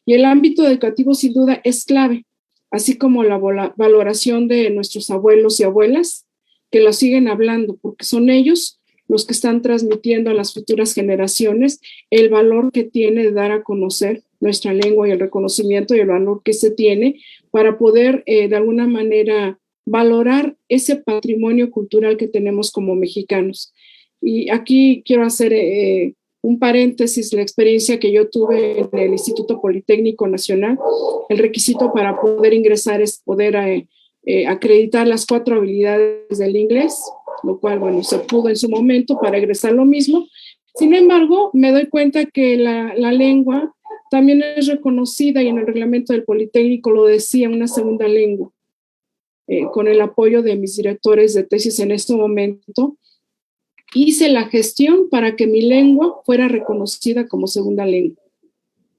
Y el ámbito educativo sin duda es clave, así como la valoración de nuestros abuelos y abuelas que lo siguen hablando, porque son ellos los que están transmitiendo a las futuras generaciones el valor que tiene de dar a conocer nuestra lengua y el reconocimiento y el valor que se tiene para poder de alguna manera valorar ese patrimonio cultural que tenemos como mexicanos. Y aquí quiero hacer un paréntesis, la experiencia que yo tuve en el Instituto Politécnico Nacional. El requisito para poder ingresar es poder acreditar las 4 habilidades del inglés, lo cual, bueno, se pudo en su momento para egresar lo mismo. Sin embargo, me doy cuenta que la lengua también es reconocida y en el reglamento del Politécnico lo decía, una segunda lengua. Con el apoyo de mis directores de tesis en este momento, hice la gestión para que mi lengua fuera reconocida como segunda lengua.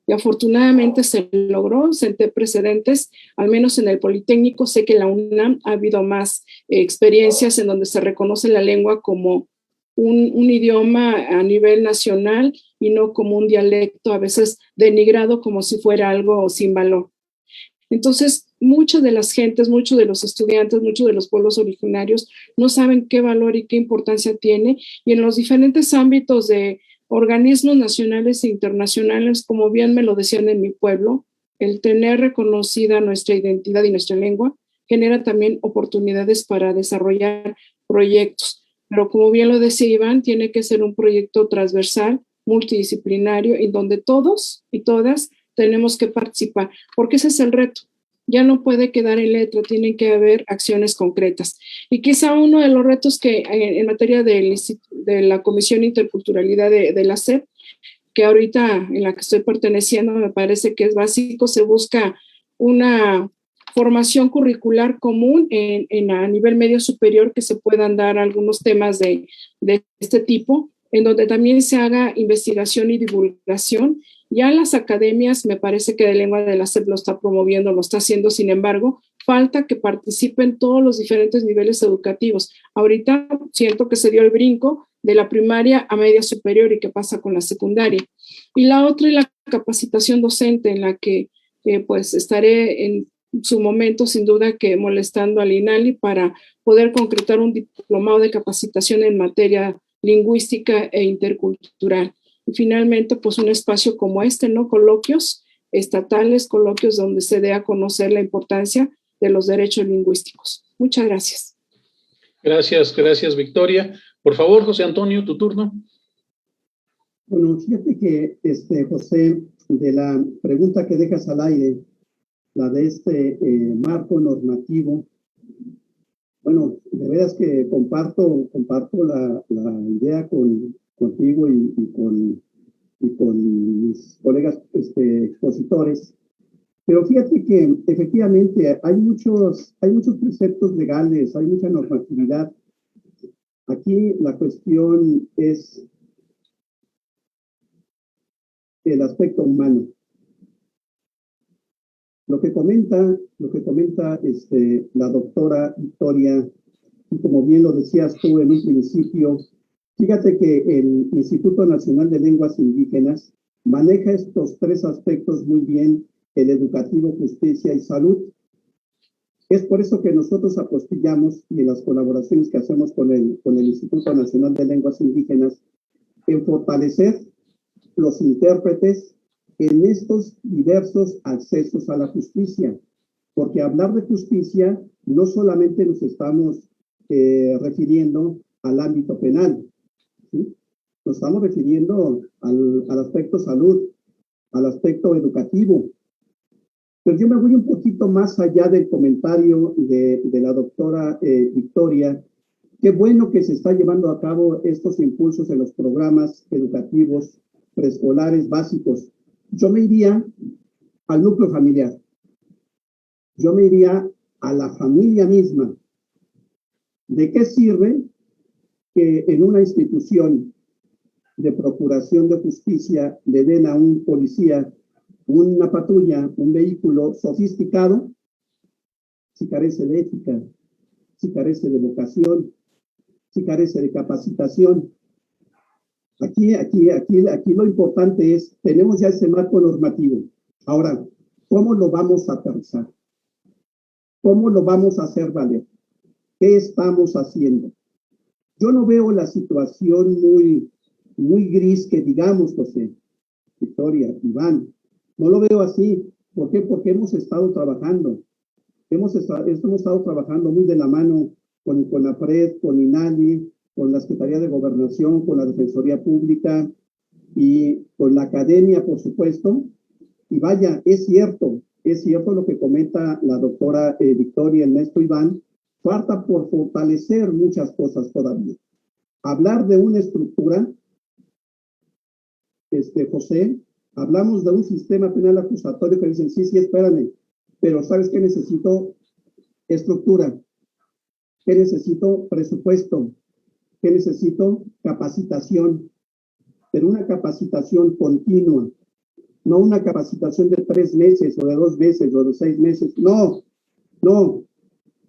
Y afortunadamente se logró, senté precedentes, al menos en el Politécnico. Sé que en la UNAM ha habido más experiencias en donde se reconoce la lengua como un idioma a nivel nacional y no como un dialecto a veces denigrado como si fuera algo sin valor. Entonces, muchas de las gentes, muchos de los estudiantes, muchos de los pueblos originarios no saben qué valor y qué importancia tiene, y en los diferentes ámbitos de organismos nacionales e internacionales, como bien me lo decían en mi pueblo, el tener reconocida nuestra identidad y nuestra lengua genera también oportunidades para desarrollar proyectos. Pero como bien lo decía Iván, tiene que ser un proyecto transversal, multidisciplinario, en donde todos y todas tenemos que participar, porque ese es el reto. Ya no puede quedar en letra, tienen que haber acciones concretas. Y quizá uno de los retos que en materia de la Comisión Interculturalidad de la SEP, que ahorita en la que estoy perteneciendo, me parece que es básico, se busca una formación curricular común a nivel medio superior, que se puedan dar algunos temas de este tipo, en donde también se haga investigación y divulgación. Ya las academias, me parece que de lengua de la SEP lo está promoviendo, lo está haciendo, sin embargo, falta que participen todos los diferentes niveles educativos. Ahorita siento que se dio el brinco de la primaria a media superior y qué pasa con la secundaria. Y la otra es la capacitación docente, en la que pues estaré en su momento sin duda que molestando al INALI para poder concretar un diplomado de capacitación en materia lingüística e intercultural. finalmente pues un espacio como este, ¿no? Coloquios estatales, coloquios donde se dé a conocer la importancia de los derechos lingüísticos. Muchas gracias. Gracias, Victoria. Por favor, José Antonio, tu turno. Bueno, fíjate que, José, de la pregunta que dejas al aire, la de este marco normativo, bueno, de veras que comparto la idea contigo y con mis colegas expositores, pero fíjate que efectivamente hay muchos preceptos legales, hay mucha normatividad. Aquí la cuestión es el aspecto humano. Lo que comenta la doctora Victoria, y como bien lo decías tú en un principio, fíjate que el Instituto Nacional de Lenguas Indígenas maneja estos tres aspectos muy bien, el educativo, justicia y salud. Es por eso que nosotros apostillamos, y en las colaboraciones que hacemos con el Instituto Nacional de Lenguas Indígenas, en fortalecer los intérpretes en estos diversos accesos a la justicia, porque hablar de justicia no solamente nos estamos refiriendo al ámbito penal, ¿sí? Nos estamos refiriendo al aspecto salud, al aspecto educativo. Pero yo me voy un poquito más allá del comentario de la doctora Victoria. Qué bueno que se está llevando a cabo estos impulsos en los programas educativos preescolares básicos. Yo me iría al núcleo familiar. Yo me iría a la familia misma. ¿De qué sirve que en una institución de procuración de justicia le den a un policía una patrulla, un vehículo sofisticado, si carece de ética, si carece de vocación, si carece de capacitación? Aquí lo importante es, tenemos ya ese marco normativo. Ahora, ¿cómo lo vamos a aterrizar? ¿Cómo lo vamos a hacer valer? ¿Qué estamos haciendo? Yo no veo la situación muy gris que digamos, José, Victoria, Iván. No lo veo así. ¿Por qué? Porque hemos estado trabajando. Hemos estado trabajando muy de la mano con CONAPRED, con INALI, con la Secretaría de Gobernación, con la Defensoría Pública y con la academia, por supuesto. Y vaya, es cierto lo que comenta la doctora Victoria, el maestro Iván, falta por fortalecer muchas cosas todavía. Hablar de una estructura, José, hablamos de un sistema penal acusatorio que dicen, sí, espérame, pero ¿sabes qué necesito? Estructura. ¿Qué necesito? Presupuesto. ¿Qué necesito? Capacitación. Pero una capacitación continua, no una capacitación de 3 meses o de 2 meses o de 6 meses. No.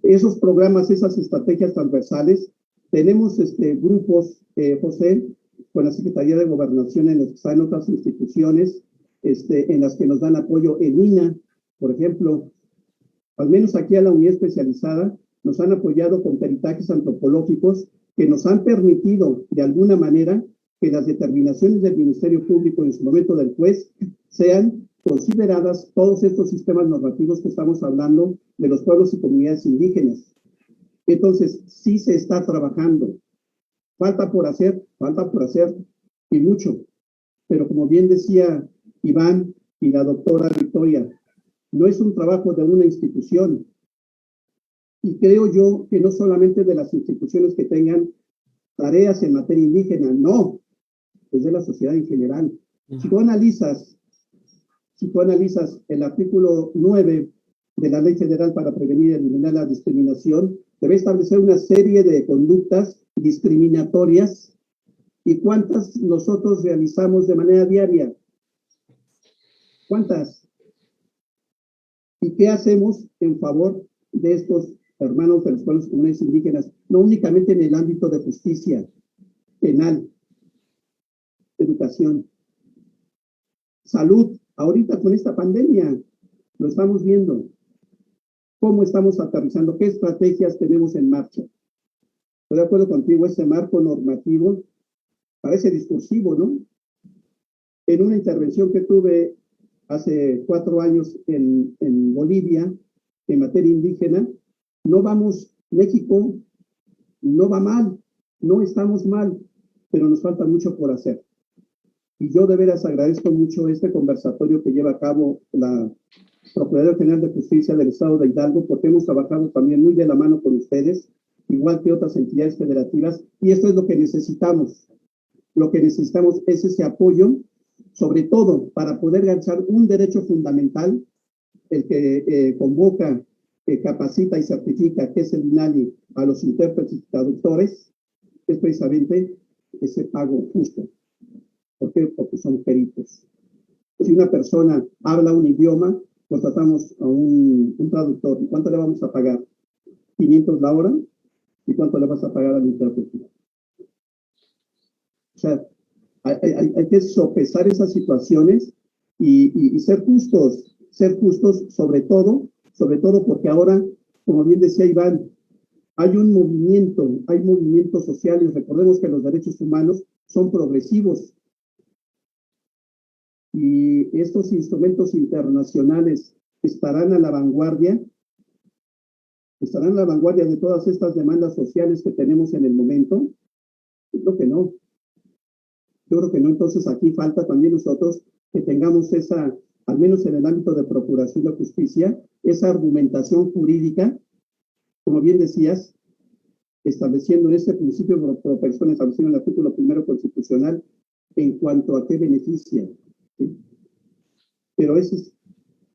Esos programas, esas estrategias transversales, tenemos grupos, José, con la Secretaría de Gobernación en los que están otras instituciones, en las que nos dan apoyo en INA, por ejemplo, al menos aquí a la unidad especializada, nos han apoyado con peritajes antropológicos que nos han permitido, de alguna manera, que las determinaciones del Ministerio Público en su momento del juez sean consideradas todos estos sistemas normativos que estamos hablando de los pueblos y comunidades indígenas. Entonces, sí se está trabajando. Falta por hacer y mucho. Pero como bien decía Iván y la doctora Victoria, no es un trabajo de una institución. Y creo yo que no solamente de las instituciones que tengan tareas en materia indígena, no, es de la sociedad en general. Si tú analizas el artículo 9 de la Ley Federal para Prevenir y Eliminar la Discriminación, debe establecer una serie de conductas discriminatorias. ¿Y cuántas nosotros realizamos de manera diaria? ¿Cuántas? ¿Y qué hacemos en favor de estos hermanos de los pueblos y comunidades indígenas? No únicamente en el ámbito de justicia penal, educación, salud. Ahorita con esta pandemia lo estamos viendo. ¿Cómo estamos aterrizando? ¿Qué estrategias tenemos en marcha? Estoy de acuerdo contigo, ese marco normativo parece discursivo, ¿no? En una intervención que tuve hace 4 años en Bolivia, en materia indígena, México no va mal, no estamos mal, pero nos falta mucho por hacer. Y yo de veras agradezco mucho este conversatorio que lleva a cabo la Procuraduría General de Justicia del Estado de Hidalgo, porque hemos trabajado también muy de la mano con ustedes, igual que otras entidades federativas, y esto es lo que necesitamos. Lo que necesitamos es ese apoyo, sobre todo para poder garantizar un derecho fundamental, el que convoca, capacita y certifica, que es el INALI, a los intérpretes y traductores, es precisamente ese pago justo. ¿Por qué? Porque son peritos. Si una persona habla un idioma, contratamos a un traductor. ¿Y cuánto le vamos a pagar? ¿500 la hora? ¿Y cuánto le vas a pagar al intérprete? O sea, hay que sopesar esas situaciones y ser justos sobre todo porque ahora, como bien decía Iván, hay movimientos sociales. Recordemos que los derechos humanos son progresivos. Y estos instrumentos internacionales estarán a la vanguardia de todas estas demandas sociales que tenemos en el momento. Yo creo que no. Entonces aquí falta también nosotros que tengamos esa, al menos en el ámbito de procuración de justicia, esa argumentación jurídica, como bien decías, estableciendo en este principio pro persona, estableciendo en el artículo 1 constitucional, en cuanto a qué beneficia. ¿Sí? Pero ese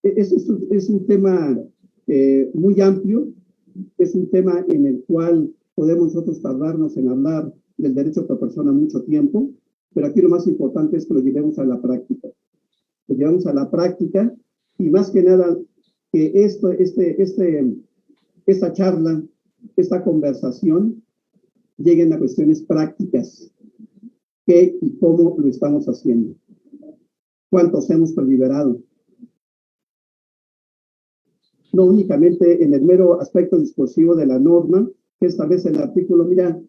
es un tema muy amplio, es un tema en el cual podemos nosotros tardarnos en hablar del derecho por persona mucho tiempo, pero aquí lo más importante es que lo llevemos a la práctica. Lo llevamos a la práctica y más que nada que esta charla, esta conversación lleguen a cuestiones prácticas. ¿Qué y cómo lo estamos haciendo? ¿Cuántos hemos liberado? No únicamente en el mero aspecto discursivo de la norma, que establece el artículo, mira,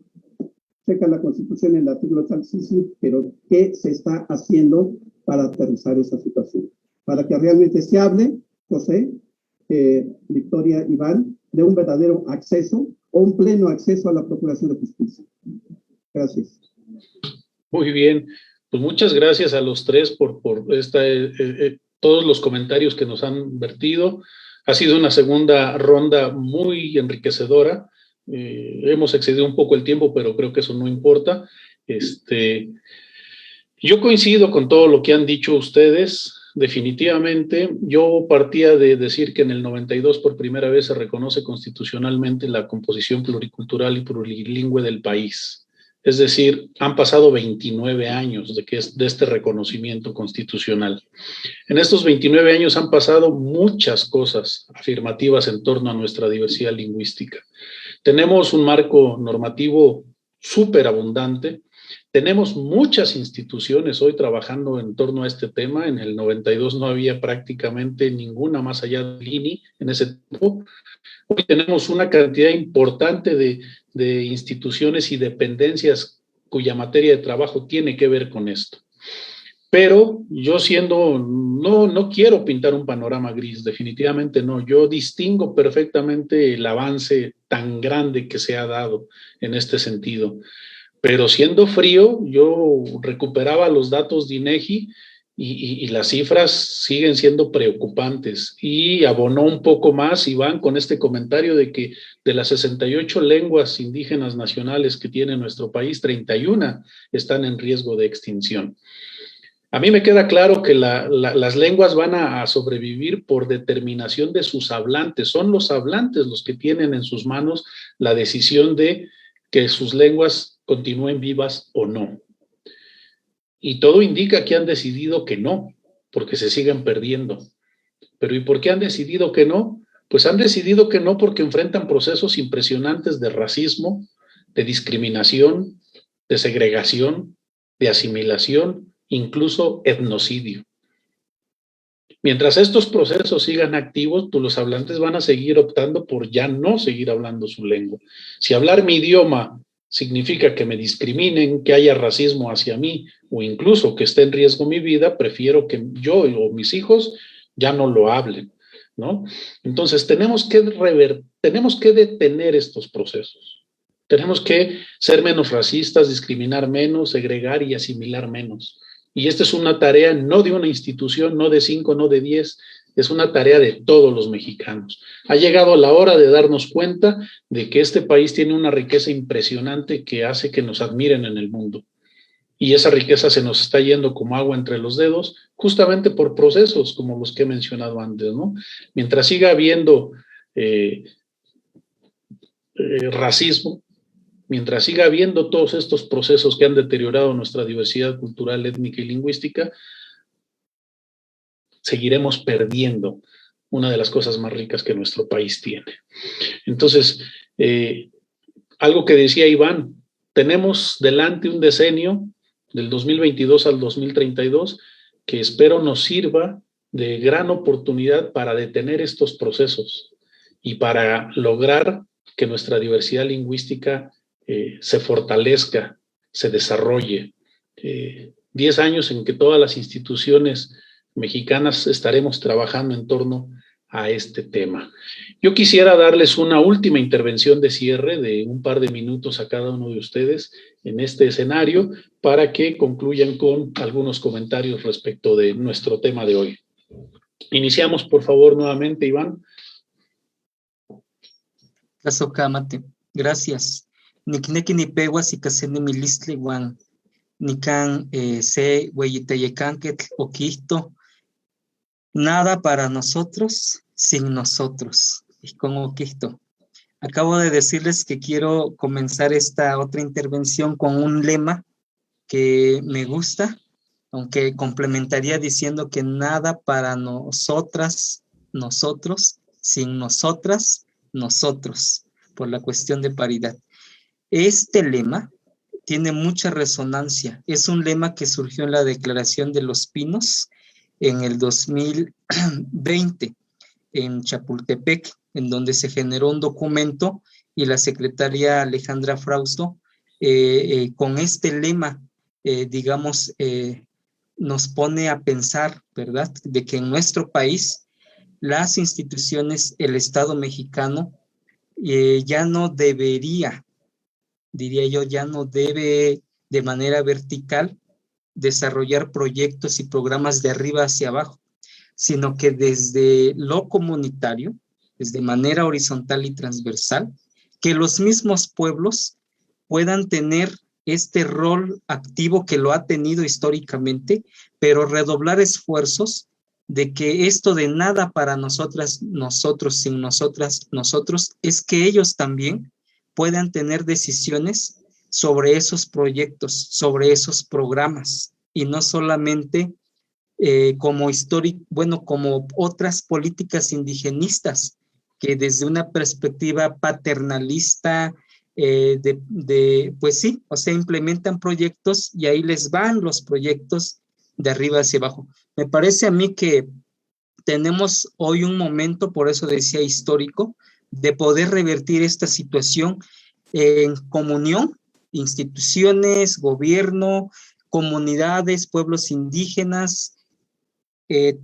checa la Constitución en el artículo tal, sí, pero ¿qué se está haciendo para aterrizar esa situación? Para que realmente se hable, José, Victoria, Iván, de un verdadero acceso o un pleno acceso a la Procuración de Justicia. Gracias. Muy bien, pues muchas gracias a los tres por todos los comentarios que nos han vertido. Ha sido una segunda ronda muy enriquecedora. Hemos excedido un poco el tiempo, pero creo que eso no importa. Yo coincido con todo lo que han dicho ustedes. Definitivamente, yo partía de decir que en el 92 por primera vez se reconoce constitucionalmente la composición pluricultural y plurilingüe del país. Es decir, han pasado 29 años de este reconocimiento constitucional. En estos 29 años han pasado muchas cosas afirmativas en torno a nuestra diversidad lingüística. Tenemos un marco normativo súper abundante. Tenemos muchas instituciones hoy trabajando en torno a este tema. En el 92 no había prácticamente ninguna más allá del INI en ese tiempo. Hoy tenemos una cantidad importante de instituciones y dependencias cuya materia de trabajo tiene que ver con esto. Pero yo no quiero pintar un panorama gris, definitivamente no. Yo distingo perfectamente el avance tan grande que se ha dado en este sentido. Pero siendo frío, yo recuperaba los datos de INEGI y las cifras siguen siendo preocupantes. Y abonó un poco más, Iván, con este comentario de que de las 68 lenguas indígenas nacionales que tiene nuestro país, 31 están en riesgo de extinción. A mí me queda claro que las lenguas van a sobrevivir por determinación de sus hablantes. Son los hablantes los que tienen en sus manos la decisión de que sus lenguas continúen vivas o no. Y todo indica que han decidido que no, porque se siguen perdiendo. Pero ¿y por qué han decidido que no? Pues han decidido que no porque enfrentan procesos impresionantes de racismo, de discriminación, de segregación, de asimilación, incluso etnocidio. Mientras estos procesos sigan activos, pues los hablantes van a seguir optando por ya no seguir hablando su lengua. Si hablar mi idioma significa que me discriminen, que haya racismo hacia mí o incluso que esté en riesgo mi vida, prefiero que yo o mis hijos ya no lo hablen, ¿no? Entonces tenemos que detener estos procesos. Tenemos que ser menos racistas, discriminar menos, segregar y asimilar menos. Y esta es una tarea no de una institución, no de 5, no de 10, es una tarea de todos los mexicanos. Ha llegado la hora de darnos cuenta de que este país tiene una riqueza impresionante que hace que nos admiren en el mundo. Y esa riqueza se nos está yendo como agua entre los dedos, justamente por procesos como los que he mencionado antes, ¿no? Mientras siga habiendo racismo, mientras siga habiendo todos estos procesos que han deteriorado nuestra diversidad cultural, étnica y lingüística, seguiremos perdiendo una de las cosas más ricas que nuestro país tiene. Entonces, algo que decía Iván, tenemos delante un decenio del 2022 al 2032 que espero nos sirva de gran oportunidad para detener estos procesos y para lograr que nuestra diversidad lingüística se fortalezca, se desarrolle. 10 años en que todas las instituciones mexicanas estaremos trabajando en torno a este tema. Yo quisiera darles una última intervención de cierre de un par de minutos a cada uno de ustedes en este escenario para que concluyan con algunos comentarios respecto de nuestro tema de hoy. Iniciamos, por favor, nuevamente, Iván. Gracias. Nikneki ni peguas y casene milistle wan. Nikan se hueyiteyecanquet o quisto. Nada para nosotros sin nosotros. Y como quisto. Acabo de decirles que quiero comenzar esta otra intervención con un lema que me gusta, aunque complementaría diciendo que nada para nosotras, nosotros, sin nosotras, nosotros, por la cuestión de paridad. Este lema tiene mucha resonancia. Es un lema que surgió en la Declaración de los Pinos en el 2020 en Chapultepec, en donde se generó un documento y la secretaria Alejandra Frausto con este lema, nos pone a pensar, ¿verdad?, de que en nuestro país las instituciones, el Estado mexicano ya no debería, diría yo, ya no debe de manera vertical desarrollar proyectos y programas de arriba hacia abajo, sino que desde lo comunitario, desde manera horizontal y transversal, que los mismos pueblos puedan tener este rol activo que lo ha tenido históricamente, pero redoblar esfuerzos de que esto de nada para nosotras, nosotros, sin nosotras, nosotros, es que ellos también puedan tener decisiones sobre esos proyectos, sobre esos programas, y no solamente como otras políticas indigenistas que desde una perspectiva paternalista, pues sí, o sea, implementan proyectos y ahí les van los proyectos de arriba hacia abajo. Me parece a mí que tenemos hoy un momento, por eso decía histórico, de poder revertir esta situación en comunión, instituciones, gobierno, comunidades, pueblos indígenas,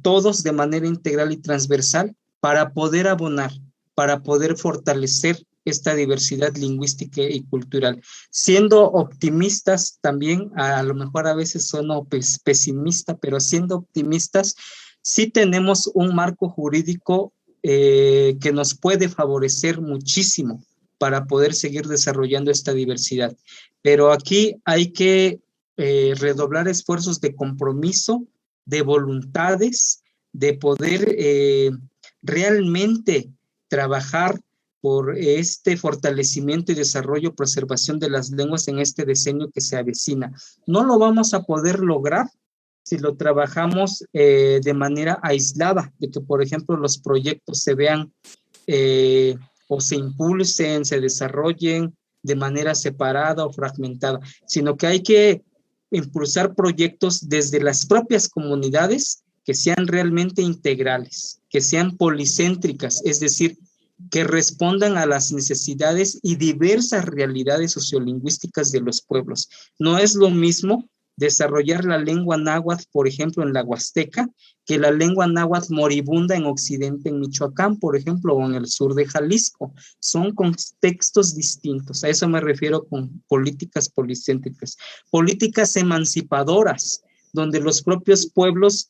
todos de manera integral y transversal para poder abonar, para poder fortalecer esta diversidad lingüística y cultural, siendo optimistas también, a lo mejor a veces sueno pesimista, pero siendo optimistas, sí tenemos un marco jurídico que nos puede favorecer muchísimo para poder seguir desarrollando esta diversidad. Pero aquí hay que redoblar esfuerzos de compromiso, de voluntades, de poder realmente trabajar por este fortalecimiento y desarrollo, preservación de las lenguas en este decenio que se avecina. No lo vamos a poder lograr si lo trabajamos de manera aislada, de que, por ejemplo, los proyectos se vean o se impulsen, se desarrollen de manera separada o fragmentada, sino que hay que impulsar proyectos desde las propias comunidades que sean realmente integrales, que sean policéntricas, es decir, que respondan a las necesidades y diversas realidades sociolingüísticas de los pueblos. No es lo mismo desarrollar la lengua náhuatl, por ejemplo, en la Huasteca, que la lengua náhuatl moribunda en Occidente, en Michoacán, por ejemplo, o en el sur de Jalisco. Son contextos distintos. A eso me refiero con políticas policéntricas. Políticas emancipadoras, donde los propios pueblos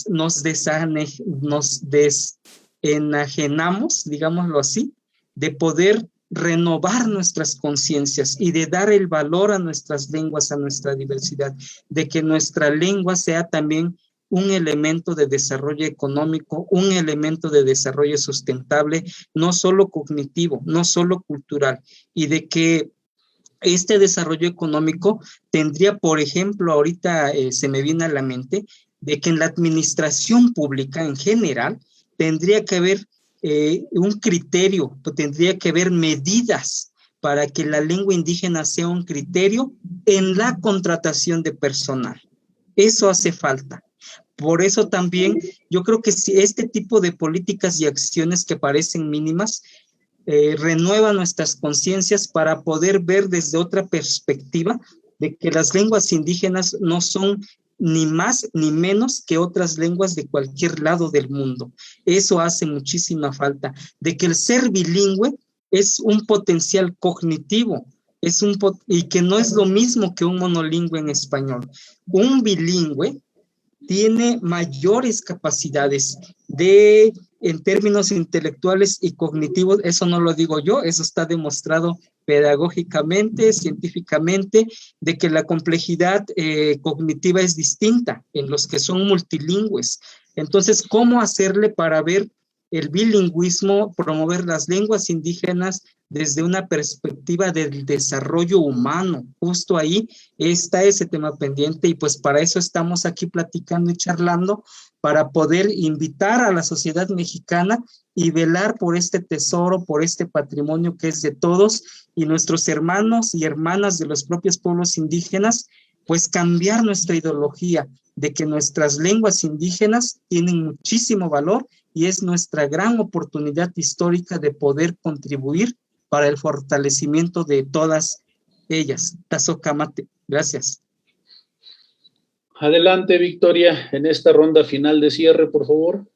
nos desenajenamos, digámoslo así, de poder renovar nuestras conciencias y de dar el valor a nuestras lenguas, a nuestra diversidad, de que nuestra lengua sea también un elemento de desarrollo económico, un elemento de desarrollo sustentable, no solo cognitivo, no solo cultural, y de que este desarrollo económico tendría, por ejemplo, ahorita se me viene a la mente, de que en la administración pública en general tendría que haber un criterio, tendría que haber medidas para que la lengua indígena sea un criterio en la contratación de personal. Eso hace falta. Por eso también yo creo que si este tipo de políticas y acciones que parecen mínimas renueva nuestras conciencias para poder ver desde otra perspectiva de que las lenguas indígenas no son ni más ni menos que otras lenguas de cualquier lado del mundo. Eso hace muchísima falta, de que el ser bilingüe es un potencial cognitivo, y que no es lo mismo que un monolingüe en español. Un bilingüe tiene mayores capacidades en términos intelectuales y cognitivos. Eso no lo digo yo, eso está demostrado pedagógicamente, científicamente, de que la complejidad cognitiva es distinta en los que son multilingües. Entonces, ¿cómo hacerle para ver el bilingüismo, promover las lenguas indígenas desde una perspectiva del desarrollo humano? Justo ahí está ese tema pendiente, y pues para eso estamos aquí platicando y charlando, para poder invitar a la sociedad mexicana y velar por este tesoro, por este patrimonio que es de todos, y nuestros hermanos y hermanas de los propios pueblos indígenas, pues cambiar nuestra ideología de que nuestras lenguas indígenas tienen muchísimo valor y es nuestra gran oportunidad histórica de poder contribuir para el fortalecimiento de todas ellas. Tazocamate. Gracias. Adelante, Victoria, en esta ronda final de cierre, por favor.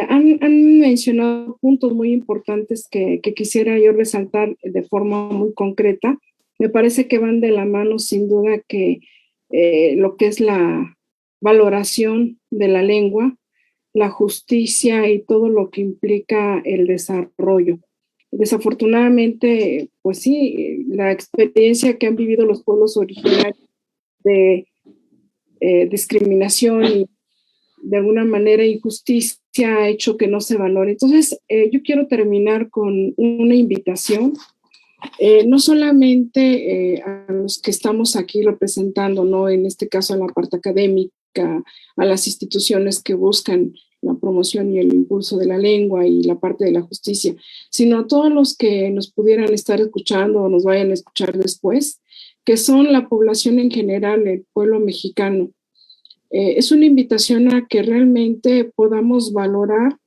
Han mencionado puntos muy importantes que quisiera yo resaltar de forma muy concreta. Me parece que van de la mano, sin duda, que lo que es la valoración de la lengua, la justicia y todo lo que implica el desarrollo. Desafortunadamente, pues sí, la experiencia que han vivido los pueblos originarios de discriminación y de alguna manera injusticia ha hecho que no se valore. Entonces, yo quiero terminar con una invitación, no solamente a los que estamos aquí representando, ¿no? En este caso a la parte académica, a las instituciones que buscan la promoción y el impulso de la lengua y la parte de la justicia, sino a todos los que nos pudieran estar escuchando o nos vayan a escuchar después, que son la población en general, el pueblo mexicano. Es una invitación a que realmente podamos valorar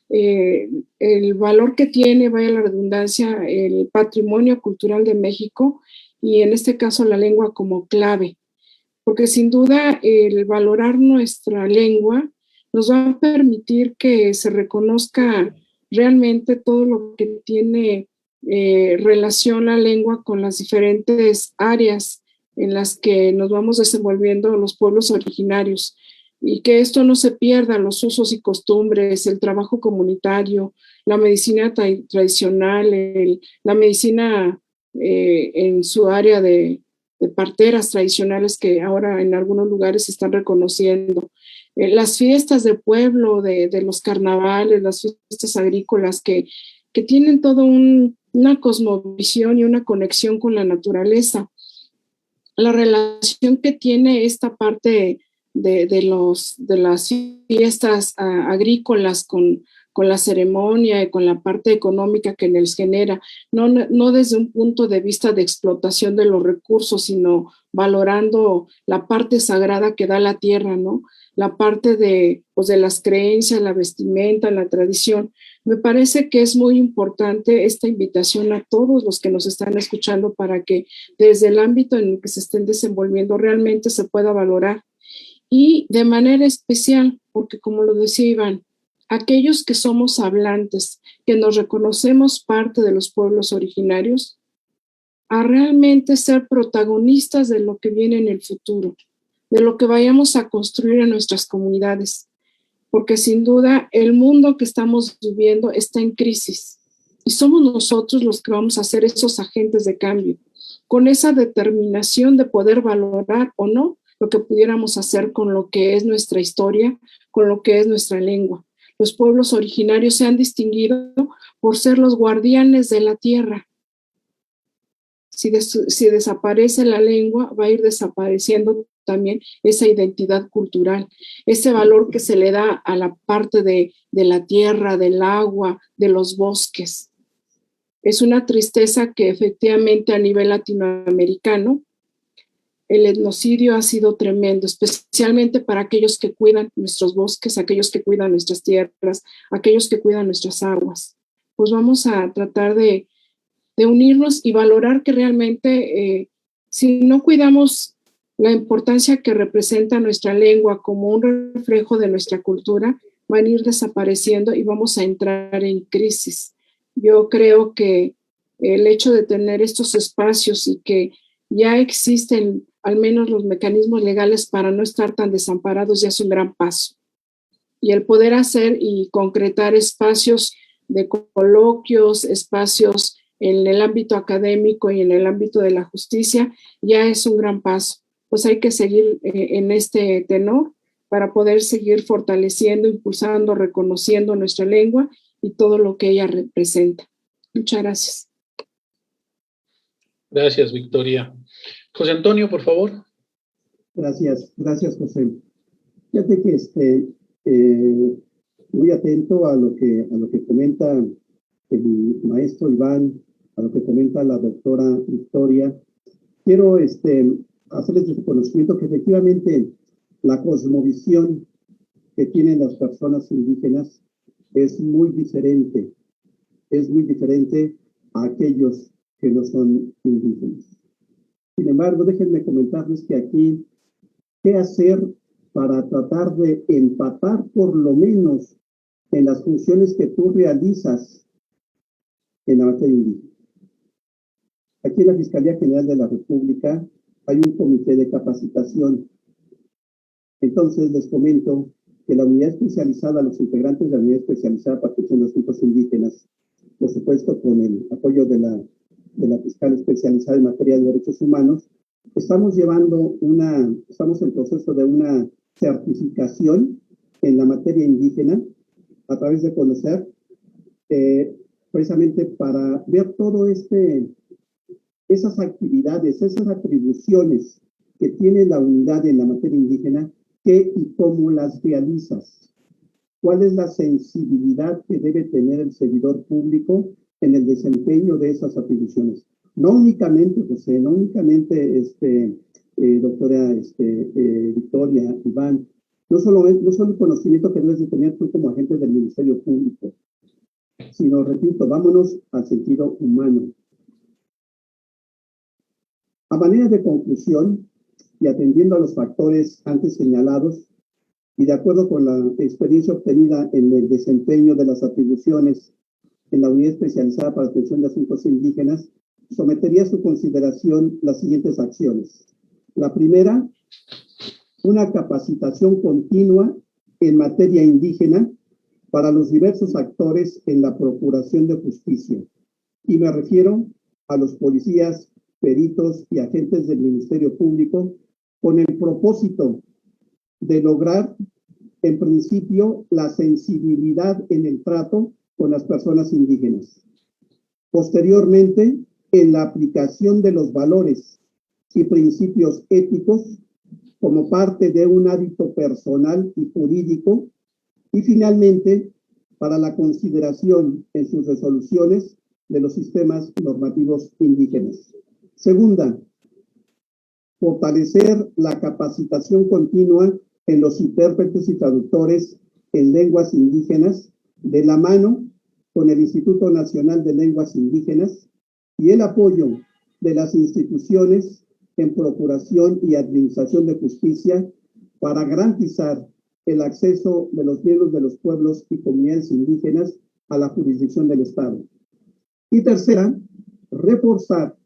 el valor que tiene, vaya la redundancia, el patrimonio cultural de México, y en este caso la lengua como clave, porque sin duda el valorar nuestra lengua nos va a permitir que se reconozca realmente todo lo que tiene relación la lengua con las diferentes áreas en las que nos vamos desenvolviendo los pueblos originarios, y que esto no se pierda, los usos y costumbres, el trabajo comunitario, la medicina tradicional, la medicina en su área de parteras tradicionales que ahora en algunos lugares se están reconociendo, las fiestas de pueblo, de los carnavales, las fiestas agrícolas que tienen todo una cosmovisión y una conexión con la naturaleza. La relación que tiene esta parte de las fiestas agrícolas con la ceremonia y con la parte económica que les genera, no desde un punto de vista de explotación de los recursos, sino valorando la parte sagrada que da la tierra, ¿no? la parte de, pues, de las creencias, la vestimenta, la tradición. Me parece que es muy importante esta invitación a todos los que nos están escuchando para que desde el ámbito en el que se estén desenvolviendo realmente se pueda valorar. Y de manera especial, porque como lo decía Iván, aquellos que somos hablantes, que nos reconocemos parte de los pueblos originarios, a realmente ser protagonistas de lo que viene en el futuro, de lo que vayamos a construir en nuestras comunidades, porque sin duda el mundo que estamos viviendo está en crisis y somos nosotros los que vamos a ser esos agentes de cambio, con esa determinación de poder valorar o no lo que pudiéramos hacer con lo que es nuestra historia, con lo que es nuestra lengua. Los pueblos originarios se han distinguido por ser los guardianes de la tierra. Si desaparece la lengua, va a ir desapareciendo también esa identidad cultural, ese valor que se le da a la parte de la tierra, del agua, de los bosques. Es una tristeza que efectivamente a nivel latinoamericano el etnocidio ha sido tremendo, especialmente para aquellos que cuidan nuestros bosques, aquellos que cuidan nuestras tierras, aquellos que cuidan nuestras aguas. Pues vamos a tratar de unirnos y valorar que realmente si no cuidamos la importancia que representa nuestra lengua como un reflejo de nuestra cultura, van a ir desapareciendo y vamos a entrar en crisis. Yo creo que el hecho de tener estos espacios y que ya existen al menos los mecanismos legales para no estar tan desamparados ya es un gran paso. Y el poder hacer y concretar espacios de coloquios, espacios en el ámbito académico y en el ámbito de la justicia, ya es un gran paso. Pues hay que seguir en este tenor para poder seguir fortaleciendo, impulsando, reconociendo nuestra lengua y todo lo que ella representa. Muchas gracias. Gracias, Victoria. José Antonio, por favor. Gracias, José. Fíjate que muy atento a lo que comenta el maestro Iván, a lo que comenta la doctora Victoria. Quiero hacerles el reconocimiento que efectivamente la cosmovisión que tienen las personas indígenas es muy diferente a aquellos que no son indígenas. Sin embargo, déjenme comentarles que aquí, ¿qué hacer para tratar de empatar por lo menos en las funciones que tú realizas en la materia indígena? Aquí en la Fiscalía General de la República hay un comité de capacitación. Entonces les comento que la unidad especializada, los integrantes de la unidad especializada para atención de asuntos indígenas, por supuesto con el apoyo de la fiscal especializada en materia de derechos humanos, estamos en proceso de una certificación en la materia indígena a través de conocer, precisamente para ver todo esas actividades, esas atribuciones que tiene la unidad en la materia indígena, qué y cómo las realizas. ¿Cuál es la sensibilidad que debe tener el servidor público en el desempeño de esas atribuciones? No únicamente, José, no únicamente, doctora Victoria, Iván, no solo el conocimiento que debes de tener tú como agente del Ministerio Público, sino, repito, vámonos al sentido humano. A manera de conclusión, y atendiendo a los factores antes señalados, y de acuerdo con la experiencia obtenida en el desempeño de las atribuciones en la Unidad Especializada para Atención de Asuntos Indígenas, sometería a su consideración las siguientes acciones. La primera, una capacitación continua en materia indígena para los diversos actores en la procuración de justicia. Y me refiero a los policías, peritos y agentes del Ministerio Público con el propósito de lograr, en principio, la sensibilidad en el trato con las personas indígenas. Posteriormente, en la aplicación de los valores y principios éticos como parte de un hábito personal y jurídico. Y finalmente, para la consideración en sus resoluciones de los sistemas normativos indígenas. Segunda, fortalecer la capacitación continua en los intérpretes y traductores en lenguas indígenas, de la mano con el Instituto Nacional de Lenguas Indígenas y el apoyo de las instituciones en procuración y administración de justicia para garantizar el acceso de los miembros de los pueblos y comunidades indígenas a la jurisdicción del Estado. Y tercera, reforzar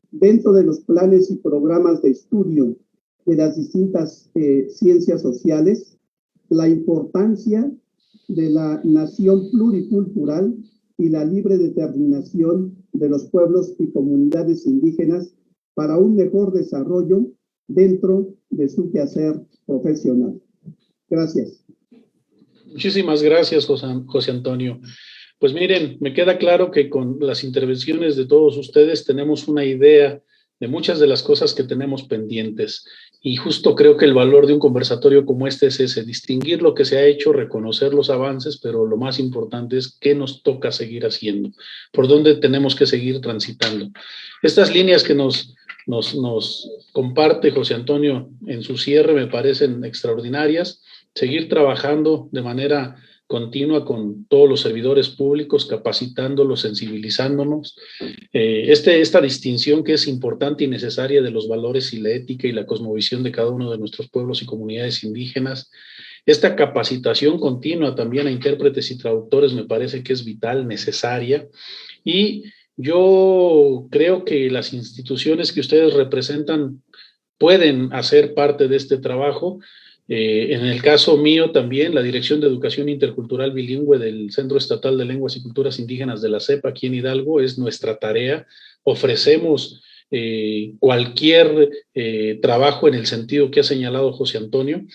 dentro de los planes y programas de estudio de las distintas ciencias sociales la importancia de la nación pluricultural y la libre determinación de los pueblos y comunidades indígenas para un mejor desarrollo dentro de su quehacer profesional. Gracias. Muchísimas gracias, José Antonio. Pues miren, me queda claro que con las intervenciones de todos ustedes tenemos una idea de muchas de las cosas que tenemos pendientes. Y justo creo que el valor de un conversatorio como este es ese, distinguir lo que se ha hecho, reconocer los avances, pero lo más importante es qué nos toca seguir haciendo, por dónde tenemos que seguir transitando. Estas líneas que nos comparte José Antonio en su cierre me parecen extraordinarias. Seguir trabajando de manera continua con todos los servidores públicos, capacitándolos, sensibilizándonos. Esta distinción que es importante y necesaria de los valores y la ética y la cosmovisión de cada uno de nuestros pueblos y comunidades indígenas. Esta capacitación continua también a intérpretes y traductores me parece que es vital, necesaria. Y yo creo que las instituciones que ustedes representan pueden hacer parte de este trabajo. En el caso mío también, la Dirección de Educación Intercultural Bilingüe del Centro Estatal de Lenguas y Culturas Indígenas de la CEP aquí en Hidalgo es nuestra tarea. Ofrecemos cualquier trabajo en el sentido que ha señalado José Antonio.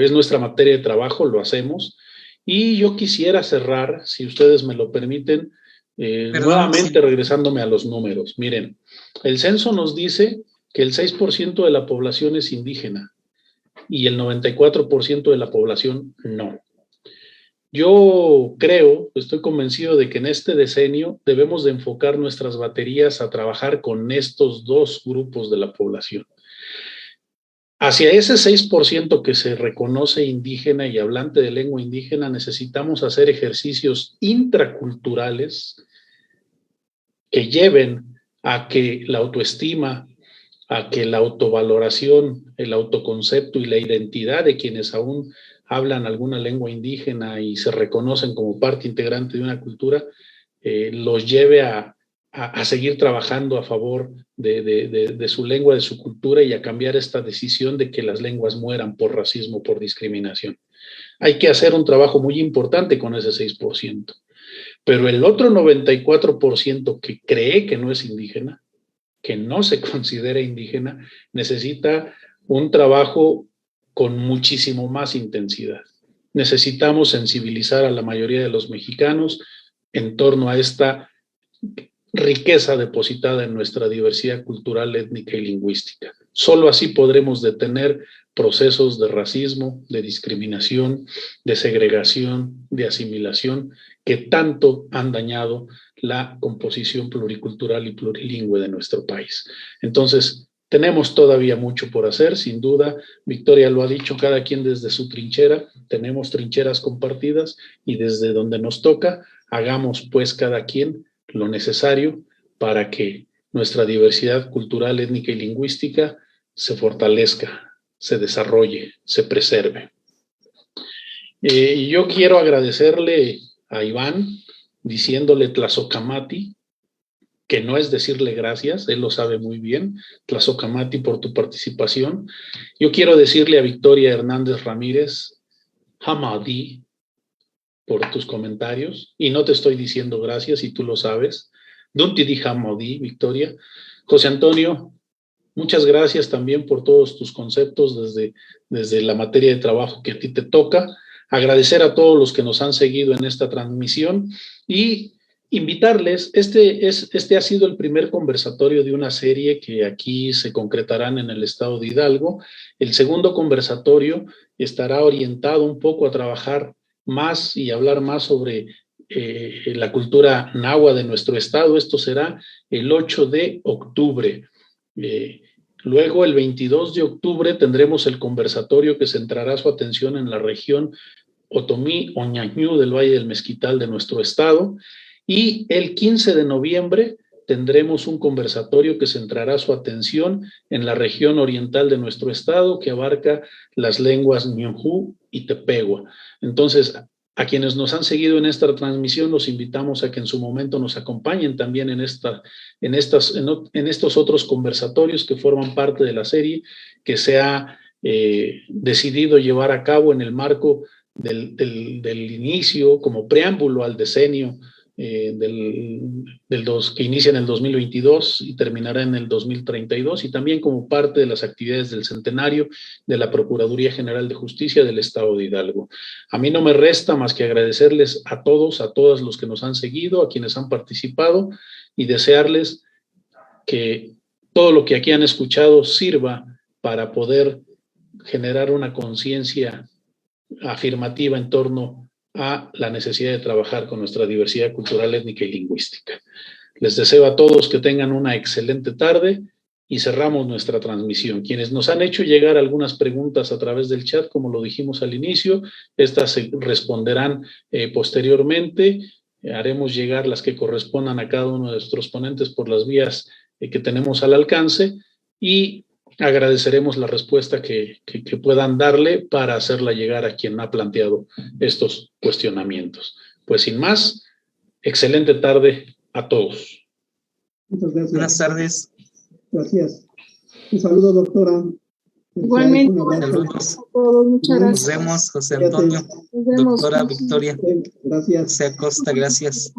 Es nuestra materia de trabajo, lo hacemos. Y yo quisiera cerrar, si ustedes me lo permiten, nuevamente regresándome a los números. Miren, el censo nos dice que el 6% de la población es indígena y el 94% de la población no. Yo creo, estoy convencido de que en este decenio debemos de enfocar nuestras baterías a trabajar con estos dos grupos de la población. Hacia ese 6% que se reconoce indígena y hablante de lengua indígena, necesitamos hacer ejercicios intraculturales que lleven a que la autoestima, a que la autovaloración, el autoconcepto y la identidad de quienes aún hablan alguna lengua indígena y se reconocen como parte integrante de una cultura, los lleve a seguir trabajando a favor de su lengua, de su cultura y a cambiar esta decisión de que las lenguas mueran por racismo, por discriminación. Hay que hacer un trabajo muy importante con ese 6%. Pero el otro 94% que cree que no es indígena, que no se considera indígena, necesita un trabajo con muchísimo más intensidad. Necesitamos sensibilizar a la mayoría de los mexicanos en torno a esta riqueza depositada en nuestra diversidad cultural, étnica y lingüística. Solo así podremos detener procesos de racismo, de discriminación, de segregación, de asimilación, que tanto han dañado la composición pluricultural y plurilingüe de nuestro país. Entonces, tenemos todavía mucho por hacer, sin duda. Victoria lo ha dicho, cada quien desde su trinchera. Tenemos trincheras compartidas y desde donde nos toca, hagamos pues cada quien lo necesario para que nuestra diversidad cultural, étnica y lingüística se fortalezca, se desarrolle, se preserve. Y yo quiero agradecerle a Iván, diciéndole Tlazocamati, que no es decirle gracias, él lo sabe muy bien, Tlazocamati, por tu participación. Yo quiero decirle a Victoria Hernández Ramírez, Hamadi, por tus comentarios, y no te estoy diciendo gracias, y tú lo sabes. Duntidi Hamadi, Victoria. José Antonio, muchas gracias también por todos tus conceptos desde la materia de trabajo que a ti te toca. Agradecer a todos los que nos han seguido en esta transmisión y invitarles, este ha sido el primer conversatorio de una serie que aquí se concretarán en el estado de Hidalgo. El segundo conversatorio estará orientado un poco a trabajar más y hablar más sobre la cultura náhuatl de nuestro estado. Esto será el 8 de octubre. Luego, el 22 de octubre, tendremos el conversatorio que centrará su atención en la región Otomí o Ñañú del Valle del Mezquital de nuestro estado. Y el 15 de noviembre tendremos un conversatorio que centrará su atención en la región oriental de nuestro estado, que abarca las lenguas ñujú y tepehua. Entonces, a quienes nos han seguido en esta transmisión, los invitamos a que en su momento nos acompañen también en estos otros conversatorios que forman parte de la serie que se ha decidido llevar a cabo en el marco del inicio, como preámbulo al decenio que inicia en el 2022 y terminará en el 2032, y también como parte de las actividades del centenario de la Procuraduría General de Justicia del Estado de Hidalgo. A mí no me resta más que agradecerles a todos, a todas los que nos han seguido, a quienes han participado, y desearles que todo lo que aquí han escuchado sirva para poder generar una conciencia afirmativa en torno a la necesidad de trabajar con nuestra diversidad cultural, étnica y lingüística. Les deseo a todos que tengan una excelente tarde y cerramos nuestra transmisión. Quienes nos han hecho llegar algunas preguntas a través del chat, como lo dijimos al inicio, estas se responderán posteriormente. Haremos llegar las que correspondan a cada uno de nuestros ponentes por las vías que tenemos al alcance, y agradeceremos la respuesta que puedan darle para hacerla llegar a quien ha planteado estos cuestionamientos. Pues sin más, excelente tarde a todos. Muchas gracias. Buenas tardes. Gracias. Un saludo, doctora. Igualmente, Saludos. a todos, muchas Nos gracias. vemos, José Antonio. Nos vemos. Doctora Victoria. Gracias. José Acosta, gracias.